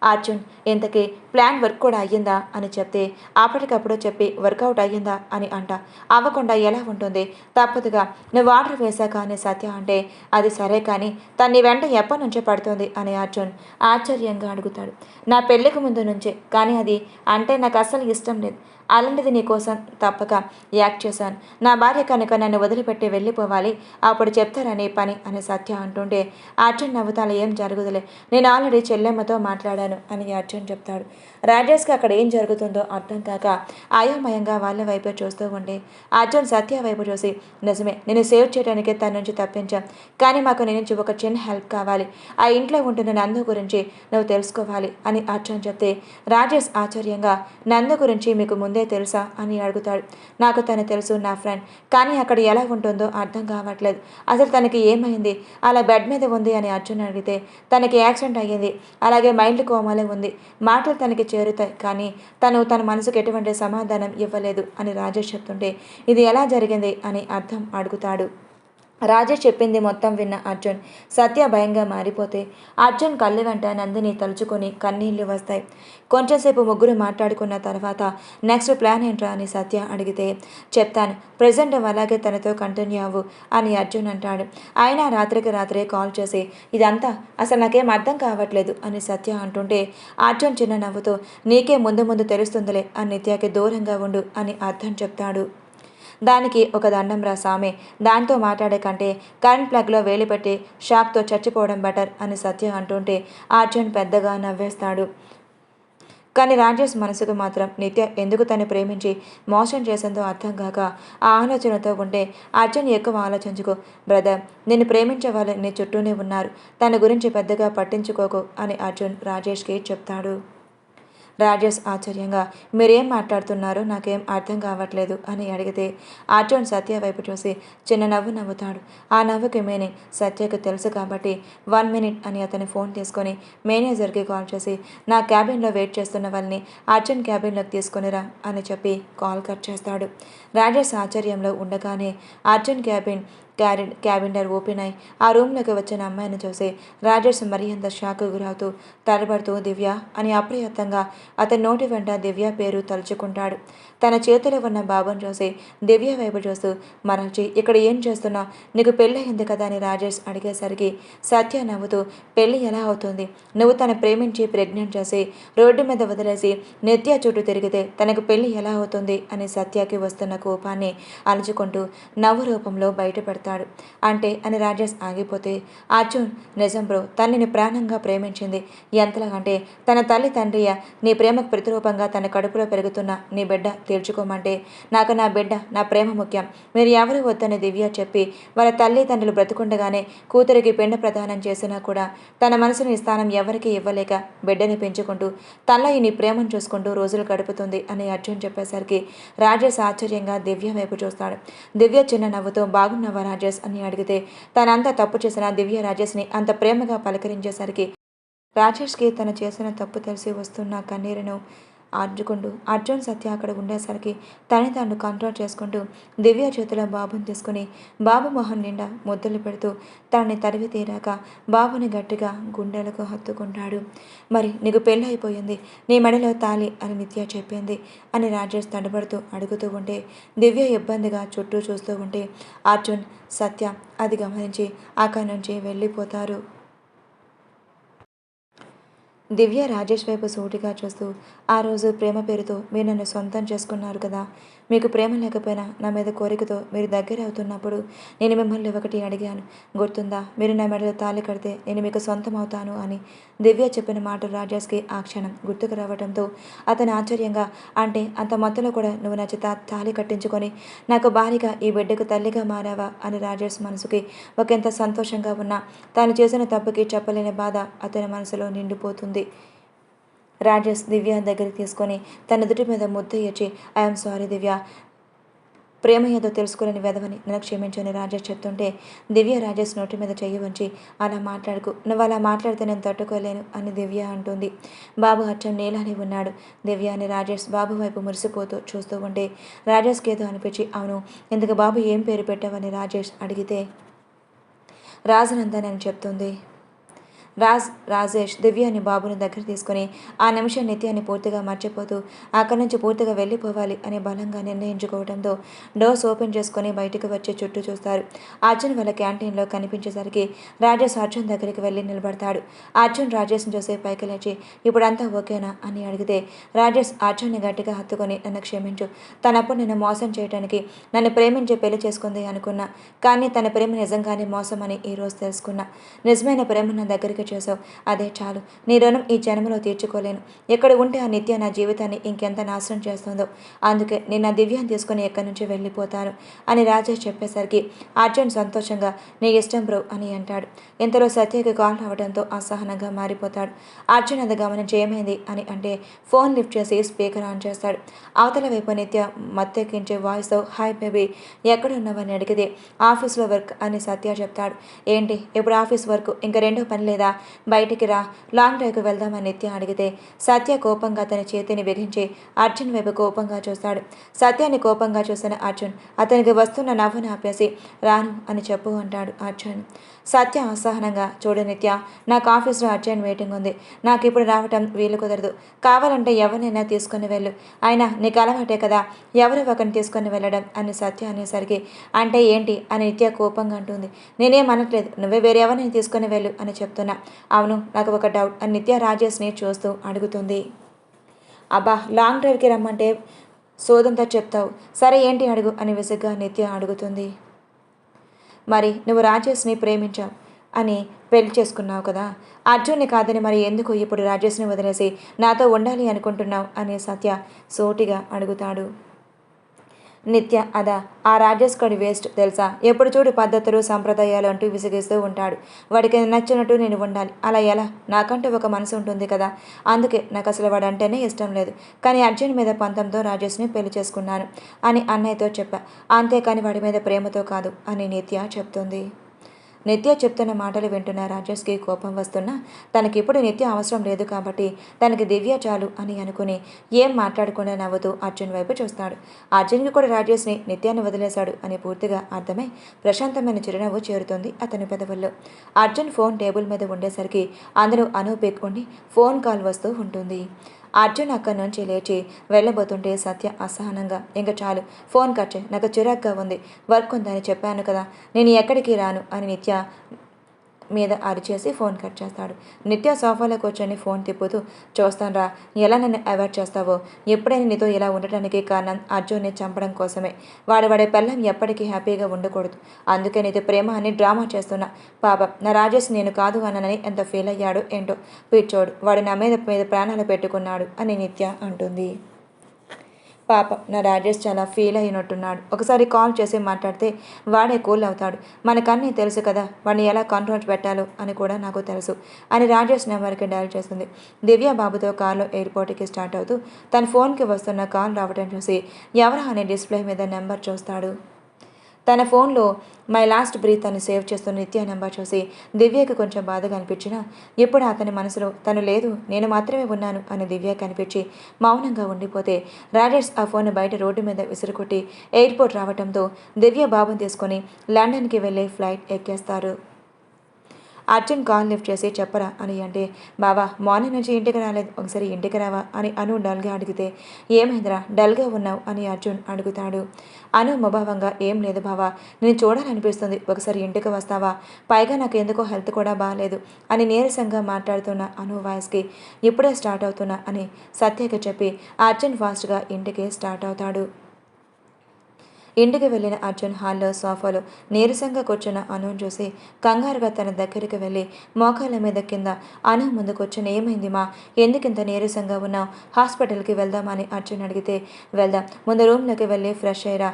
అర్జున్, ఇంతకీ ప్లాన్ వర్క్ కూడా అయ్యిందా అని చెప్తే, అప్పటికప్పుడు చెప్పి వర్కౌట్ అయ్యిందా అని అంట, అవ్వకుండా ఎలా ఉంటుంది, తప్పదుగా నువ్వు ఆర్డర్ వేశాక అని సత్య అంటే, అది సరే కానీ తన్ని వెంట ఎప్పటి నుంచో పడుతుంది అని అర్జున్ ఆశ్చర్యంగా అడుగుతాడు. నా పెళ్ళికి ముందు నుంచే, కానీ అది అంటే నాకు అస్సలు ఇష్టం లేదు. అలాంటిది నీకోసం తప్పక యాక్ట్ చేశాను. నా భార్య కనుక నన్ను వదిలిపెట్టి వెళ్ళిపోవాలి, అప్పుడు చెప్తారని పని అని సత్య అంటుంటే అర్జున్ నవ్వుతాను, ఏం జరుగుదులే, నేను ఆల్రెడీ చెల్లెమ్మతో మాట్లాడాను అని అర్జున్ చెప్తాడు. రాజేష్కి అక్కడ ఏం జరుగుతుందో అర్థం కాక అయోమయంగా వాళ్ళ వైపే చూస్తూ ఉండి అర్జున్ సత్య వైపు చూసి, నిజమే నేను సేవ్ చేయడానికి తన నుంచి తప్పించాం, కానీ మాకు నీ నుంచి ఒక చిన్న హెల్ప్ కావాలి. ఆ ఇంట్లో ఉంటున్న నందు గురించి నువ్వు తెలుసుకోవాలి అని అర్జున్ చెప్తే రాజేష్ ఆశ్చర్యంగా, నందు గురించి మీకు ముందే తెలుసా అని అడుగుతాడు. నాకు తను తెలుసు, నా ఫ్రెండ్, కానీ అక్కడ ఎలా ఉంటుందో అర్థం కావట్లేదు. అసలు తనకి ఏమైంది, అలా బెడ్ మీద ఉంది అని అర్జున్ అడిగితే, తనకి యాక్సిడెంట్ అయ్యింది, అలాగే మైండ్ కోమాలో ఉంది, మాటలు తనకి చేరుతాయి, కానీ తన మనసుకు ఎటువంటి సమాధానం ఇవ్వలేదు అని రాజేష్ చెప్తుంటే, ఇది ఎలా జరిగింది అని అర్థం అడుగుతాడు. రాజేష్ చెప్పింది మొత్తం విన్న అర్జున్ సత్య భయంగా మారిపోతే అర్జున్ కళ్ళు వెంట నందిని తలుచుకొని కన్నీళ్లు వస్తాయి. కొంచెంసేపు ముగ్గురు మాట్లాడుకున్న తర్వాత నెక్స్ట్ ప్లాన్ ఏంట్రా అని సత్య అడిగితే, చెప్తాను, ప్రజెంట్ అలాగే తనతో కంటిన్యూ అవ్వు అని అర్జున్ అంటాడు. అయినా రాత్రికి రాత్రే కాల్ చేసి, ఇదంతా అసలు నాకేం అర్థం కావట్లేదు అని సత్య అంటుంటే అర్జున్ చిన్న నవ్వుతో, నీకే ముందు ముందు తెలుస్తుందిలే అని నిత్యకి దూరంగా ఉండు అని అర్థం చెప్తాడు. దానికి ఒక దండం రా సామే, దాంతో మాట్లాడే కంటే కరెంట్ ప్లగ్లో వేలు పెట్టి షాక్తో చచ్చిపోవడం బెటర్ అని సత్య అంటుంటే అర్జున్ పెద్దగా నవ్వేస్తాడు. కానీ రాజేష్ మనసుకు మాత్రం నిత్య ఎందుకు తను ప్రేమించి మోసం చేసిందో అర్థం కాక ఆ ఆలోచనతో ఉంటే, అర్జున్ ఎక్కువ ఆలోచించుకో బ్రదర్, నిన్ను ప్రేమించే వాళ్ళు నీ చుట్టూనే ఉన్నారు, తన గురించి పెద్దగా పట్టించుకోకు అని అర్జున్ రాజేష్కి చెప్తాడు. రాజేష్ ఆశ్చర్యంగా, మీరేం మాట్లాడుతున్నారో నాకేం అర్థం కావట్లేదు అని అడిగితే అర్జున్ సత్య వైపు చూసి చిన్న నవ్వు నవ్వుతాడు. ఆ నవ్వుకి మీనింగ్ సత్యకు తెలుసు కాబట్టి 1 మినిట్ అని అతని ఫోన్ తీసుకొని మేనేజర్కి కాల్ చేసి, నా క్యాబిన్లో వెయిట్ చేస్తున్న వాళ్ళని అర్జున్ క్యాబిన్లోకి తీసుకునిరా అని చెప్పి కాల్ కట్ చేస్తాడు. రాజేష్ ఆశ్చర్యంలో ఉండగానే అర్జున్ క్యాబినర్ ఓపెన్ అయి ఆ రూమ్లోకి వచ్చిన అమ్మాయిని చూసి రాజేష్ మరింత షాక్ గురవుతూ తడబడుతూ దివ్య అని అప్రయత్నంగా అతని నోటి వెంట దివ్య పేరు తలుచుకుంటాడు. తన చేతిలో ఉన్న బాబుని చూసి దివ్య వైపు చూస్తూ, మరల్చి ఇక్కడ ఏం చేస్తున్నావు, నీకు పెళ్ళయింది కదా అని రాజేష్ అడిగేసరికి సత్య నవ్వుతూ, పెళ్ళి ఎలా అవుతుంది, నువ్వు తను ప్రేమించి ప్రెగ్నెంట్ చేసి రోడ్డు మీద వదిలేసి నిత్య చుట్టూ తిరిగితే తనకు పెళ్ళి ఎలా అవుతుంది అని సత్యకి వస్తున్న కోపాన్ని అలుచుకుంటూ నవ్వు రూపంలో బయట పెడతాడు. అంటే అని రాజేష్ ఆగిపోతే, అర్జున్, నిజం బ్రో, తనని ప్రాణంగా ప్రేమించింది ఎంతలాగంటే తన తల్లి తండ్రియ నీ ప్రేమకు ప్రతిరూపంగా తన కడుపులో పెరుగుతున్న నీ బిడ్డ తీర్చుకోమంటే, నాకు నా బిడ్డ నా ప్రేమ ముఖ్యం, మీరు ఎవరు వద్దని దివ్య చెప్పి వాళ్ళ తల్లిదండ్రులు బ్రతుకుండగానే కూతురికి పిండ ప్రదానం చేసినా కూడా తన మనసుని స్థానం ఎవరికీ ఇవ్వలేక బిడ్డని పెంచుకుంటూ తనలో నీ ప్రేమను చూసుకుంటూ రోజులు గడుపుతుంది అని అర్జున్ చెప్పేసరికి రాజేష్ ఆశ్చర్యంగా దివ్య వైపు చూస్తాడు. దివ్య చిన్న నవ్వుతో, బాగున్నావా రాజేష్ అని అడిగితే తనంతా తప్పు చేసిన దివ్య రాజేష్ని అంత ప్రేమగా పలకరించేసరికి రాజేష్కి తను చేసిన తప్పు తెలిసి వస్తున్న కన్నీరును ఆర్జుకుంటూ అర్జున్ సత్య అక్కడ ఉండేసరికి తాను కంట్రోల్ చేసుకుంటూ దివ్య చేతిలో బాబుని తీసుకుని బాబు మొహం నిండా ముద్దులు పెడుతూ తనని తరివి తీరాక బాబుని గట్టిగా గుండెలకు హత్తుకుంటాడు. మరి నీకు పెళ్ళి అయిపోయింది, నీ మెడలో తాళి అని నిత్య చెప్పింది అని రాజేష్ తడబడుతూ అడుగుతూ ఉంటే దివ్య ఇబ్బందిగా చుట్టూ చూస్తూ ఉంటే అర్జున్ సత్య అది గమనించి అక్కడి నుంచి వెళ్ళిపోతారు. దివ్య రాజేష్ వైపు సూటిగా చూస్తూ, ఆ రోజు ప్రేమ పేరుతో మీరు నన్ను సొంతం చేసుకున్నారు కదా, మీకు ప్రేమ లేకపోయినా నా మీద కోరికతో మీరు దగ్గర అవుతున్నప్పుడు నేను మిమ్మల్ని ఒకటి అడిగాను, గుర్తుందా, మీరు నా మెడలో తాళి కడితే నేను మీకు సొంతం అవుతాను అని. దివ్య చెప్పిన మాట రాజేష్కి ఆ క్షణం గుర్తుకు రావడంతో అతను ఆశ్చర్యంగా, అంటే అంత మత్తులో కూడా నువ్వు నా చేత తాళి కట్టించుకొని నాకు భారీగా ఈ బిడ్డకు తల్లిగా మారావా అని రాజేష్ మనసుకి ఒకంత సంతోషంగా ఉన్నా తాను చేసిన తప్పుకి చెప్పలేని బాధ అతని మనసులో నిండిపోతుంది. రాజేష్ దివ్య దగ్గరికి తీసుకొని తన ఎదుటి మీద ముద్ద ఇచ్చి, ఐఎమ్ సారీ దివ్య, ప్రేమ ఏదో తెలుసుకోలేని వెధవని నన్ను క్షమించని రాజేష్ చెప్తుంటే దివ్య రాజేష్ నోటి మీద చెయ్యి ఉంచి అలా మాట్లాడుకు, నువ్వు అలా మాట్లాడితే నేను తట్టుకోలేను అని దివ్య అంటుంది. బాబు అచ్చం నీలానే ఉన్నాడు. దివ్య అని రాజేష్ బాబు వైపు మురిసిపోతూ చూస్తూ ఉంటే రాజేష్కి ఏదో అనిపించి అవును ఇందుకు బాబు ఏం పేరు పెట్టావని రాజేష్ అడిగితే రాజనందన్ అని చెప్తుంది. రాజేష్ దివ్యాని బాబుని దగ్గర తీసుకుని ఆ నిమిషం నిత్యాన్ని పూర్తిగా మర్చిపోతూ అక్కడి నుంచి పూర్తిగా వెళ్ళిపోవాలి అని బలంగా నిర్ణయించుకోవడంతో డోర్స్ ఓపెన్ చేసుకుని బయటకు వచ్చి చుట్టూ చూస్తారు. అర్జున్ వాళ్ళ క్యాంటీన్లో కనిపించేసరికి రాజేష్ అర్జున్ దగ్గరికి వెళ్ళి నిలబడతాడు. అర్జున్ రాజేష్ని చూసి పైకి లేచి ఇప్పుడంతా ఓకేనా అని అడిగితే రాజేష్ అర్జున్ని గట్టిగా హత్తుకొని నన్ను క్షమించు, తనప్పుడు నిన్ను మోసం చేయడానికి నన్ను ప్రేమించి పెళ్లి చేసుకుంది అనుకున్నా, కానీ తన ప్రేమ నిజంగానే మోసం అని ఈరోజు తెలుసుకున్నా. నిజమైన ప్రేమ నా దగ్గరికి చేసావు, అదే చాలు. నీ రుణం ఈ జన్మలో తీర్చుకోలేను. ఎక్కడ ఉంటే ఆ నిత్య నా జీవితాన్ని ఇంకెంత నాశనం చేస్తుందో, అందుకే నేను నా దివ్యాన్ని తీసుకుని ఎక్కడి నుంచి వెళ్ళిపోతాను అని రాజేష్ చెప్పేసరికి అర్జున్ సంతోషంగా నీ ఇష్టం బ్రో అని అంటాడు. ఇంతలో సత్యకి కాల్ రావడంతో అసహనంగా మారిపోతాడు. అర్జున్ అది గమనించి ఏమైంది అని అంటే ఫోన్ లిఫ్ట్ చేసి స్పీకర్ ఆన్ చేస్తాడు. అవతల వైపు నిత్య మత్తెక్కించే వాయిస్తో హాయ్ బేబీ ఎక్కడున్నావని అడిగితే ఆఫీస్లో వర్క్ అని సత్య చెప్తాడు. ఏంటి ఇప్పుడు ఆఫీస్ వర్క్, ఇంకా రెండో పని లేదా, బయటికి రా, లాంగ్ డ్రైవ్కి వెళ్దామని నిత్య అడిగితే సత్య కోపంగా తన చేతిని బిగించి అర్జున్ వైపు కోపంగా చూస్తాడు. సత్యాన్ని కోపంగా చూసిన అర్జున్ అతనికి వస్తున్న నవ్వును ఆపేసి రాను అని చెప్పు అంటాడు అర్జున్. సత్య అసహనంగా చూడు నిత్య, నాకు ఆఫీస్లో అర్జెంట్ మీటింగ్ ఉంది, నాకు ఇప్పుడు రావటం వీలు కుదరదు, కావాలంటే ఎవరినైనా తీసుకుని వెళ్ళు, అయినా నీకు అలవాటే కదా ఎవరో ఒకరిని తీసుకొని వెళ్ళడం అని సత్య అనేసరికి అంటే ఏంటి అని నిత్య కోపంగా అంటుంది. నేనేం అనట్లేదు, నువ్వే వేరే ఎవరిని తీసుకొని వెళ్ళు అని చెప్తున్నా. అవును నాకు ఒక డౌట్ అని నిత్య రాజేష్ని చూస్తూ అడుగుతుంది. అబ్బా లాంగ్ డ్రైవ్కి రమ్మంటే సోదంతా చెప్తావు, సరే ఏంటి అడుగు అని విసుగ్గా నిత్య అడుగుతుంది. మరి నువ్వు రాజేష్ని ప్రేమించావు అని పెళ్లి చేసుకున్నావు కదా, అర్జున్ని కాదని మరి ఎందుకు ఇప్పుడు రాజేష్ని వదిలేసి నాతో ఉండాలి అనుకుంటున్నావు అని సత్య సూటిగా అడుగుతాడు. నిత్య అదా, ఆ రాజేష్ గడి వేస్ట్ తెలుసా, ఎప్పుడు చూడు పద్ధతులు సంప్రదాయాలు అంటూ విసిగిస్తూ ఉంటాడు. వాడికి నచ్చినట్టు నేను ఉండాలి, అలా ఎలా, నాకంటూ ఒక మనసు ఉంటుంది కదా, అందుకే నాకు అసలు వాడంటేనే ఇష్టం లేదు, కానీ అర్జున్ మీద పంతంతో రాజేష్ని పెళ్లి చేసుకున్నాను అని అన్నయ్యతో చెప్పా, అంతేకాని వాడి మీద ప్రేమతో కాదు అని నిత్య చెప్తుంది. నిత్య చెప్తున్న మాటలు వింటున్న రాజేష్కి కోపం వస్తున్నా తనకిప్పుడు నిత్య అవసరం లేదు కాబట్టి తనకి దివ్య చాలు అని అనుకుని ఏం మాట్లాడకుండా నవ్వుతూ అర్జున్ వైపు చూస్తాడు. అర్జున్కి కూడా రాజేష్ని నిత్యాన్ని వదిలేశాడు అని పూర్తిగా అర్థమై ప్రశాంతమైన చిరునవ్వు చేరుతుంది అతని పెదవుల్లో. అర్జున్ ఫోన్ టేబుల్ మీద ఉండేసరికి అందరూ అనూపేక్కుండి ఫోన్ కాల్ వస్తూ ఉంటుంది. అర్జున్ అక్కడి నుంచి లేచి వెళ్ళబోతుంటే సత్య అసహనంగా ఇంక చాలు ఫోన్ కట్ చేయి, నాకు చిరాగ్గా ఉంది, వర్క్ ఉందని చెప్పాను కదా, నేను ఎక్కడికి రాను అని నిత్య మీద అరిచేసి ఫోన్ కట్ చేస్తాడు. నిత్య సోఫాలో కూర్చొని ఫోన్ తిప్పుతూ చూస్తానురా ఎలా నన్ను అవాయిడ్ చేస్తావో, ఎప్పుడైనా నీతో ఇలా ఉండటానికి కారణం అర్జున్ని చంపడం కోసమే, వాడి పెళ్ళం ఎప్పటికీ హ్యాపీగా ఉండకూడదు, అందుకే నీతో ప్రేమ అని డ్రామా చేస్తున్నా, పాప నా రాజేష్ నేను కాదు అన్నని ఎంత ఫీల్ అయ్యాడో ఏంటో, పిచ్చోడు వాడు నా మీద ప్రాణాలు పెట్టుకున్నాడు అని నిత్య అంటుంది. పాప నా రాజేష్ చాలా ఫీల్ అయినట్టున్నాడు, ఒకసారి కాల్ చేసి మాట్లాడితే వాడే కూల్ అవుతాడు, మనకన్నీ తెలుసు కదా వాడిని ఎలా కంట్రోల్ పెట్టాలో అని కూడా నాకు తెలుసు అని రాజేష్ నెంబర్కి డయల్ చేస్తుంది. దివ్య బాబుతో కార్లో ఎయిర్పోర్ట్కి స్టార్ట్ అవుతూ తన ఫోన్కి వస్తున్న కాల్ రావడం చూసి ఎవరా అనే డిస్ప్లే మీద నెంబర్ చూస్తాడు. తన ఫోన్లో మై లాస్ట్ బ్రీత్ అని సేవ్ చేస్తున్న నిత్య నెంబర్ చూసి దివ్యకి కొంచెం బాధగా అనిపించినా ఇప్పుడు అతని మనసులో తను లేదు నేను మాత్రమే ఉన్నాను అని దివ్యకి అనిపించి మౌనంగా ఉండిపోతే రాజేష్ ఆ ఫోన్ బయట రోడ్డు మీద విసిరుకొట్టి ఎయిర్పోర్ట్ రావడంతో దివ్య బాబుని తీసుకొని లండన్కి వెళ్ళి ఫ్లైట్ ఎక్కేస్తారు. అర్జున్ కాల్ లిఫ్ట్ చేసి చెప్పరా అని అంటే బావా మార్నింగ్ నుంచి ఇంటికి రాలేదు, ఒకసారి ఇంటికి రావా అని అను డల్గా అడిగితే ఏమైందిరా డల్గా ఉన్నావు అని అర్జున్ అడుగుతాడు. అను ముభావంగా ఏం లేదు బావా, నేను చూడాలనిపిస్తుంది, ఒకసారి ఇంటికి వస్తావా, పైగా నాకు ఎందుకో హెల్త్ కూడా బాగాలేదు అని నీరసంగా మాట్లాడుతున్న అను వాయిస్కి ఇప్పుడే స్టార్ట్ అవుతున్నా అని సత్యకి చెప్పి అర్జున్ ఫాస్ట్గా ఇంటికి స్టార్ట్ అవుతాడు. ఇంటికి వెళ్ళిన అర్జున్ హాల్లో సోఫాలో నీరసంగా కూర్చున్న అనుని చూసి కంగారుగా తన దగ్గరికి వెళ్ళి మోకాళ్ళ మీద కింద అను ముందు కూర్చుని ఏమైంది మా, ఎందుకింత నీరసంగా ఉన్నావు, హాస్పిటల్కి వెళ్దామని అర్జున్ అడిగితే వెళ్దాం, ముందు రూమ్లోకి వెళ్ళి ఫ్రెష్ అయ్యరా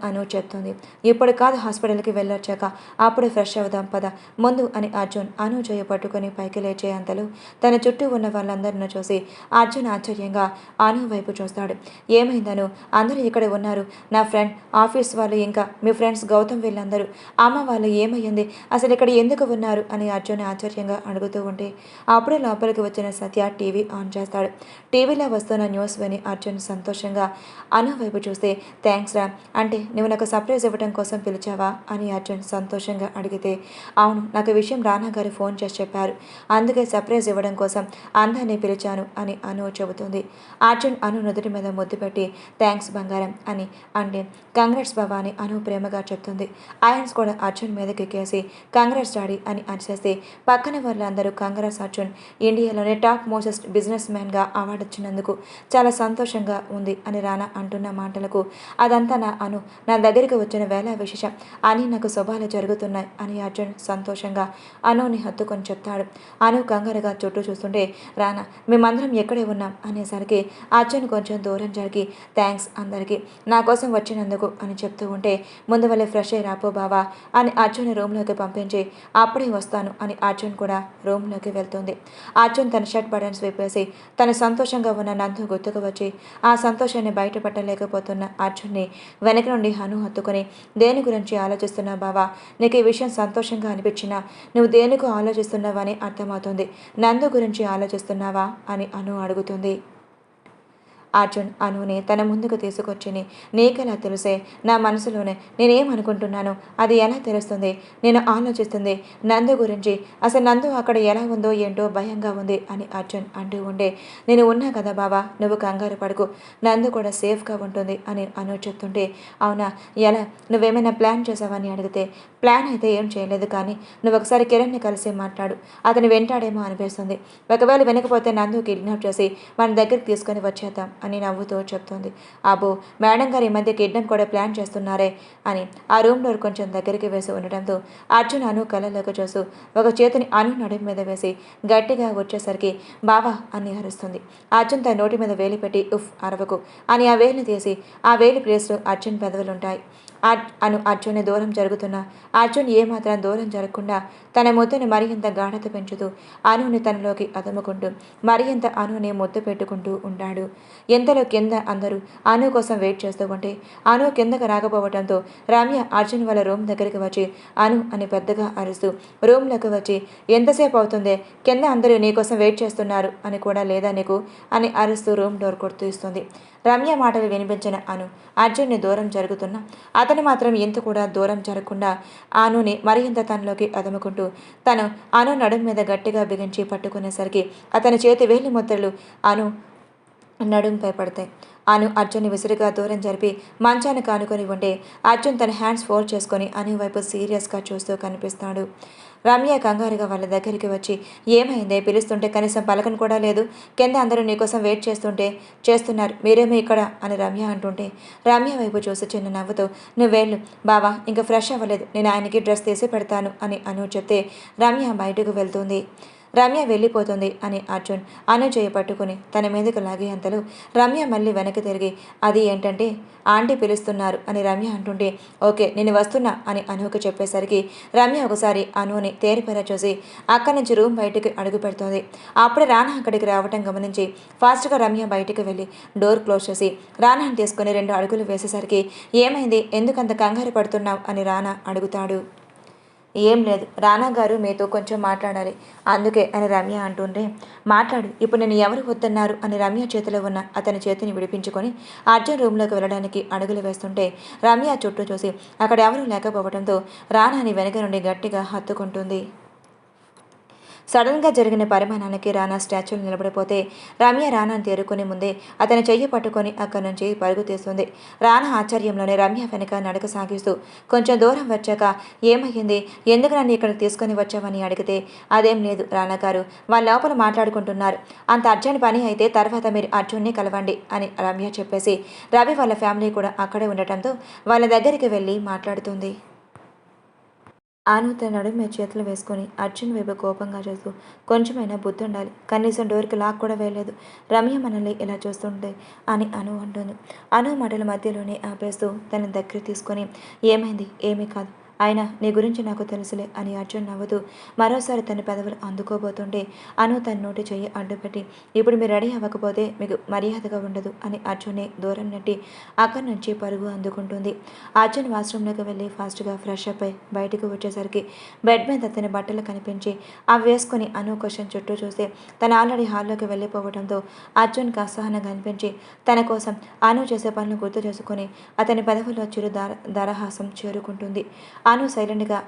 అను చెప్తుంది. ఇప్పుడు కాదు హాస్పిటల్కి వెళ్ళొచ్చాక అప్పుడు ఫ్రెష్ అవుదాం పద ముందు అని అర్జున్ అను చేయ పట్టుకొని పైకి లేచే అంతలో తన చుట్టూ ఉన్న వాళ్ళందరిని చూసి అర్జున్ ఆశ్చర్యంగా అను వైపు చూస్తాడు. ఏమైందను, అందరూ ఇక్కడ ఉన్నారు, నా ఫ్రెండ్ ఆఫీస్ వాళ్ళు ఇంకా మీ ఫ్రెండ్స్ గౌతమ్ వీళ్ళందరూ అమ్మ వాళ్ళు ఏమయ్యింది, అసలు ఇక్కడ ఎందుకు ఉన్నారు అని అర్జున్ ఆశ్చర్యంగా అడుగుతూ ఉంటే అప్పుడే లోపలికి వచ్చిన సత్య టీవీ ఆన్ చేస్తాడు. టీవీలో వస్తున్న న్యూస్ విని అర్జున్ సంతోషంగా అను వైపు చూస్తే థ్యాంక్స్ రా, అంటే నువ్వు నాకు సర్ప్రైజ్ ఇవ్వడం కోసం పిలిచావా అని అర్జున్ సంతోషంగా అడిగితే అవును, నాకు విషయం రానా గారు ఫోన్ చేసి చెప్పారు, అందుకే సర్ప్రైజ్ ఇవ్వడం కోసం అందరినీ పిలిచాను అని అను చెబుతుంది. అర్జున్ అను నుదుటి మీద ముద్దు పెట్టి థ్యాంక్స్ బంగారం అని అంటే కంగ్రాట్స్ బాబా అని అను ప్రేమగా చెప్తుంది. ఆయన్స్ కూడా అర్జున్ మీదకి ఎక్కేసి కంగ్రాట్స్ డాడీ అని అరిచేస్తే పక్కన వాళ్ళందరూ కంగ్రాట్స్ అర్జున్, ఇండియాలోనే టాప్ మోస్టెస్ట్ బిజినెస్ మ్యాన్గా అవార్డు వచ్చినందుకు చాలా సంతోషంగా ఉంది అని రానా అంటున్న మాటలకు అదంతా నా దగ్గరికి వచ్చిన వేళ విశేషం అని నాకు శుభాలు జరుగుతున్నాయి అని అర్జున్ సంతోషంగా అనుని హత్తుకొని చెప్తాడు. అను కంగారుగా చుట్టూ చూస్తుంటే రానా మేమందరం ఎక్కడే ఉన్నాం అనేసరికి అర్జున్ కొంచెం దూరం జరిగి థ్యాంక్స్ అందరికీ నా కోసం వచ్చినందుకు అని చెప్తూ ఉంటే ముందు వాళ్ళే ఫ్రెష్ అయ్యి రాపో బావా అని అర్జున్ రూమ్లోకి పంపించి అప్పుడే వస్తాను అని అర్జున్ కూడా రూమ్లోకి వెళ్తుంది. అర్జున్ తన షర్ట్ బటన్స్ విప్పేసి తను సంతోషంగా ఉన్న నందు గుర్తుకు వచ్చి ఆ సంతోషాన్ని బయటపట్టలేకపోతున్న అర్జున్ని వెనక నుండి అను హత్తుకొని దేని గురించి ఆలోచిస్తున్నావు బావా, నీకు ఈ విషయం సంతోషంగా అనిపించినా నువ్వు దేనికో ఆలోచిస్తున్నావని అర్థమవుతుంది, నందు గురించి ఆలోచిస్తున్నావా అని అను అడుగుతుంది. అర్జున్ అనుని తన ముందుకు తీసుకొచ్చిని నీకెలా తెలిసే నా మనసులోనే నేనేమనుకుంటున్నాను అది ఎలా తెలుస్తుంది, నేను ఆలోచిస్తుంది నందు గురించి, అసలు నందు అక్కడ ఎలా ఉందో ఏంటో భయంగా ఉంది అని అర్జున్ అంటూ ఉండే నేను ఉన్నా కదా బావా, నువ్వు కంగారు పడుకు, నందు కూడా సేఫ్గా ఉంటుంది అని అను చెప్తుంటే అవునా ఎలా, నువ్వేమైనా ప్లాన్ చేసావని అడిగితే ప్లాన్ అయితే ఏం చేయలేదు, కానీ నువ్వు ఒకసారి కిరణ్ని కలిసి మాట్లాడు, అతను వెంటాడేమో అనిపిస్తుంది, ఒకవేళ వెనకపోతే నందు కిడ్నాప్ చేసి మన దగ్గరికి తీసుకొని వచ్చేద్దాం అని నవ్వుతూ చెప్తుంది. అబ్బో మేడం గారు ఈ మధ్య కిడ్నాప్ కూడా ప్లాన్ చేస్తున్నారే అని ఆ రూమ్ డోర్ కొంచెం దగ్గరికి వేసి ఉండటంతో అర్జున్ అను కళ్ళలోకి చూస్తూ ఒక చేతిని అను నడుము మీద వేసి గట్టిగా వచ్చేసరికి బావా అని అరుస్తుంది. అర్జున్ తన నోటి మీద వేలి పెట్టి ఉఫ్ అరవకు అని ఆ వేలిని తీసి ఆ వేలి ప్లేస్లో అర్జున్ పెదవులుంటాయి. అను అర్జున్ని దూరం జరుగుతున్నా అర్జున్ ఏమాత్రం దూరం జరగకుండా తన ముద్దుని మరింత గాఢత పెంచుతూ అనుని తనలోకి అదుముకుంటూ మరింత అనుని ముద్దు పెట్టుకుంటూ ఉంటాడు. ఎంతలో కింద అందరూ అను కోసం వెయిట్ చేస్తూ ఉంటే అను కిందకు రాకపోవడంతో రమ్య అర్జున్ వాళ్ళ రూమ్ దగ్గరికి వచ్చి అను అని పెద్దగా అరుస్తూ రూమ్లోకి వచ్చి ఎంతసేపు అవుతుందే, కింద అందరూ నీకోసం వెయిట్ చేస్తున్నారు అని కూడా లేదా నీకు అని అరుస్తూ రూమ్ డోర్ కొడుతూ ఇస్తుంది. రమ్య మాటలు వినిపించిన అను అర్జున్ని దూరం జరుగుతున్నా అతను మాత్రం ఎంత కూడా దూరం జరగకుండా అనుని మరింత తనలోకి అదుముకుంటూ తను అను నడుము మీద గట్టిగా బిగించి పట్టుకునేసరికి అతని చేతి వేలి ముద్రలు అను నడుంపై పడతాయి. అను అర్జున్ని విసురుగా దూరం జరిపి మంచాన్ని కానుకొని ఉంటే అర్జున్ తన హ్యాండ్స్ ఫోల్డ్ చేసుకొని అను వైపు సీరియస్గా చూస్తూ కనిపిస్తాడు. రమ్య కంగారుగా వాళ్ళ దగ్గరికి వచ్చి ఏమైందే, పిలుస్తుంటే కనీసం పలకను కూడా లేదు, కింద అందరూ నీకోసం వెయిట్ చేస్తున్నారు, మీరేమో ఇక్కడ అని రమ్య అంటుంటే రమ్య వైపు చూసి చిన్న నవ్వుతూ నువ్వేళ్ళు బావా ఇంకా ఫ్రెష్ అవ్వలేదు, నేను ఆయనకి డ్రెస్ తీసి పెడతాను అని అను చెప్తే రమ్య బయటకు వెళ్తుంది. రమ్య వెళ్ళిపోతుంది అని అర్జున్ అను చేయి పట్టుకుని తన మీదకు లాగే అంతలో రమ్య మళ్ళీ వెనక్కి తిరిగి అది ఏంటంటే ఆంటీ పిలుస్తున్నారు అని రమ్య అంటుంటే ఓకే నేను వస్తున్నా అని అనుకు చెప్పేసరికి రమ్య ఒకసారి అనుని తేరిపేర చూసి అక్కడి నుంచి రూమ్ బయటికి అడుగు పెడుతుంది. అప్పుడే రానా అక్కడికి రావటం గమనించి ఫాస్ట్గా రమ్య బయటికి వెళ్ళి డోర్ క్లోజ్ చేసి రానాని తీసుకుని 2 అడుగులు వేసేసరికి ఏమైంది, ఎందుకంత కంగారు పడుతున్నావు అని రానా అడుగుతాడు. ఏం లేదు, రానా గారు మీతో కొంచెం మాట్లాడాలి అందుకే అని రమ్య అంటుంటే మాట్లాడు, ఇప్పుడు నేను ఎవరు వద్దన్నారు అని రమ్య చేతిలో ఉన్న అతని చేతిని విడిపించుకొని అర్జున్ రూమ్లోకి వెళ్ళడానికి అడుగులు వేస్తుంటే రమ్య చుట్టూ చూసి అక్కడ ఎవరూ లేకపోవడంతో రానాని వెనక నుండి గట్టిగా హత్తుకుంటుంది. సడన్గా జరిగిన పరిమాణానికి రానా స్టాచ్యూలు నిలబడిపోతే రమ్య రానాని తేరుకునే ముందే అతని చెయ్యి పట్టుకొని అక్కడి నుంచి పరుగు తీస్తుంది. రానా ఆశ్చర్యంలోనే రమ్య వెనక నడక సాగిస్తూ కొంచెం దూరం వచ్చాక ఏమయ్యింది, ఎందుకు నన్ను ఇక్కడికి తీసుకొని వచ్చావని అడిగితే అదేం లేదు రానా గారు, వాళ్ళ లోపల మాట్లాడుకుంటున్నారు, అంత అర్జెంట్ పని అయితే తర్వాత మీరు అర్జున్ని కలవండి అని రమ్య చెప్పేసి రవి వాళ్ళ ఫ్యామిలీ కూడా అక్కడే ఉండటంతో వాళ్ళ దగ్గరికి వెళ్ళి మాట్లాడుతుంది. అను తన నడుము మీద చేతులు వేసుకొని అర్జున్ వైపు కోపంగా చూస్తూ కొంచెమైనా బుద్ధి ఉండాలి, కనీసం డోర్కి లాక్ కూడా వేయలేదు, రమ్య మనల్ని ఇలా చూస్తుంటే అని అను అంటుంది. అను మాటల మధ్యలోనే ఆపేస్తూ తన దగ్గర తీసుకొని ఏమైంది, ఏమీ కాదు, అయినా నీ గురించి నాకు తెలుసులే అని అర్జున్ నవ్వుతూ మరోసారి తన పెదవులు అందుకోబోతుంటే అను తన నోటి చెయ్యి అడ్డుపెట్టి ఇప్పుడు మీరు రెడీ అవ్వకపోతే మీకు మర్యాదగా ఉండదు అని అర్జున్ని దూరం నెట్టి అక్కడి నుంచి పరుగు అందుకుంటుంది. అర్జున్ వాష్రూమ్లోకి వెళ్ళి ఫాస్ట్గా ఫ్రెష్ అప్ అయి బయటకు వచ్చేసరికి బెడ్ మీద అతని బట్టలు కనిపించి అవి వేసుకుని అను క్వశ్చన్ చుట్టూ చూస్తే తను ఆల్రెడీ హాల్లోకి వెళ్ళిపోవడంతో అర్జున్కి అసహనంగా అనిపించి తన కోసం అను చేసే పనులు గుర్తు చేసుకుని అతని పెదవుల్లో చిరు దరహాసం చేరుకుంటుంది. అను సైలెంట్గా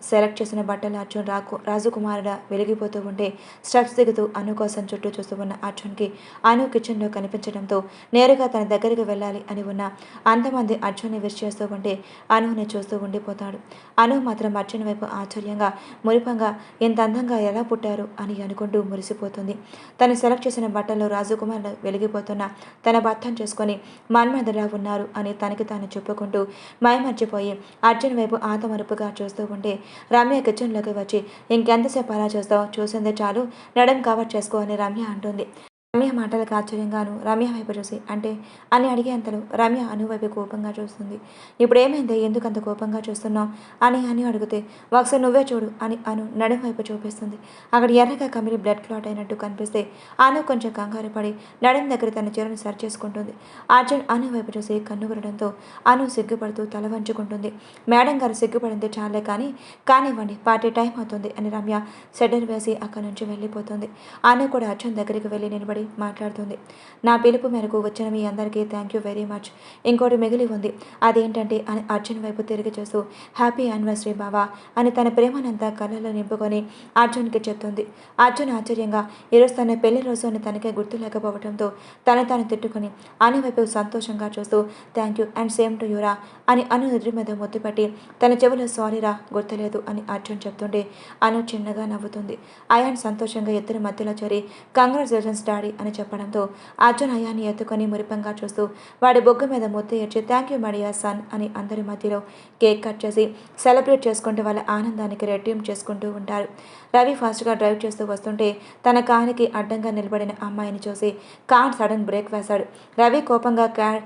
సెలెక్ట్ చేసిన బట్టలు అర్జున్ రాజకుమారుడ వెలిగిపోతూ ఉంటే స్టెప్స్ దిగుతూ అను కోసం చుట్టూ చూస్తూ ఉన్న అర్జున్కి అను కిచెన్లో కనిపించడంతో నేరుగా తన దగ్గరికి వెళ్ళాలి అని ఉన్న అంతమంది అర్జున్ని విష్ చేస్తూ ఉంటే అనుని చూస్తూ ఉండిపోతాడు. అను మాత్రం అర్జున్ వైపు ఆశ్చర్యంగా మురిపంగా ఇంత అందంగా ఎలా పుట్టారు అని అనుకుంటూ మురిసిపోతుంది. తను సెలెక్ట్ చేసిన బట్టల్లో రాజకుమారుడు వెలిగిపోతున్న తన భర్తను చేసుకొని మన్మధులా ఉన్నారు అని తనకి తాను చెప్పుకుంటూ మైమర్చిపోయి అర్జున్ వైపు ఆతమరుపుగా చూస్తూ ఉంటే రమ్య కిచెన్లోకి వచ్చి ఇంకెంతసేపు అలా చూస్తావు, చూసిందే చాలు, నడుం కవర్ చేసుకో అని రమ్య అంటుంది. రమ్య మాటలకు ఆశ్చర్యంగాను రమ్య వైపు చూసి అంటే అని అడిగేంతలో రమ్య అను వైపు కోపంగా చూస్తుంది. ఇప్పుడు ఏమైంది, ఎందుకు అంత కోపంగా చూస్తున్నావు అని అడిగితే ఒకసారి నువ్వే చూడు అని అను నడుం వైపు చూపిస్తుంది. అక్కడ ఎర్రగా కమిలి బ్లడ్ క్లాట్ అయినట్టు కనిపిస్తే అను కొంచెం కంగారు పడి నడుం దగ్గర తన చీరను సరి చేసుకుంటుంది. అర్జున్ అను వైపు చూసి కన్నుగురడంతో అను సిగ్గుపడుతూ తల వంచుకుంటుంది. మేడం గారు సిగ్గుపడింది చాలే కానివ్వండి, పార్టీ టైం అవుతుంది అని రమ్య షెడ్యూల్ వేసి అక్కడి నుంచి వెళ్ళిపోతుంది. అను కూడా అర్జున్ దగ్గరికి వెళ్ళి నిలబడి మాట్లాడుతుంది. నా పిలుపు మేరకు వచ్చిన మీ అందరికీ థ్యాంక్ యూ వెరీ మచ్. ఇంకోటి మిగిలి ఉంది, అదేంటంటే అని అర్జున్ వైపు తిరిగి చూస్తూ హ్యాపీ యానివర్సరీ బావా అని తన ప్రేమనంతా కళ్ళలో నింపుకొని అర్జున్కి చెప్తుంది. అర్జున్ ఆశ్చర్యంగా ఈరోజు తన పెళ్లి రోజు అని తనకే గుర్తు లేకపోవడంతో తాను తిట్టుకుని అను వైపు సంతోషంగా చూస్తూ thank you and same to యూరా అని అను ఎదురు మీద ముద్దు పెట్టి తన చెవులో సారీరా గుర్తులేదు అని అర్జున్ చెప్తుంటే అను చిన్నగా నవ్వుతుంది. అయాన్ సంతోషంగా ఇద్దరి మధ్యలో చేరి కంగ్రాచులేషన్స్ డాడీ అని చెప్పడంతో అర్జున్ అయాన్ని ఎత్తుకొని మురిపంగా చూస్తూ వాడి బొగ్గు మీద ముద్దు ఏడ్చి థ్యాంక్ యూ మడియా సన్ అని అందరి మధ్యలో కేక్ కట్ చేసి సెలబ్రేట్ చేసుకుంటూ వాళ్ళ ఆనందానికి రెట్టింపు చేసుకుంటూ ఉంటారు. రవి ఫాస్ట్గా డ్రైవ్ చేస్తూ వస్తుంటే తన కారుకి అడ్డంగా నిలబడిన అమ్మాయిని చూసి కార్ సడన్ బ్రేక్ వేశాడు. రవి కోపంగా కార్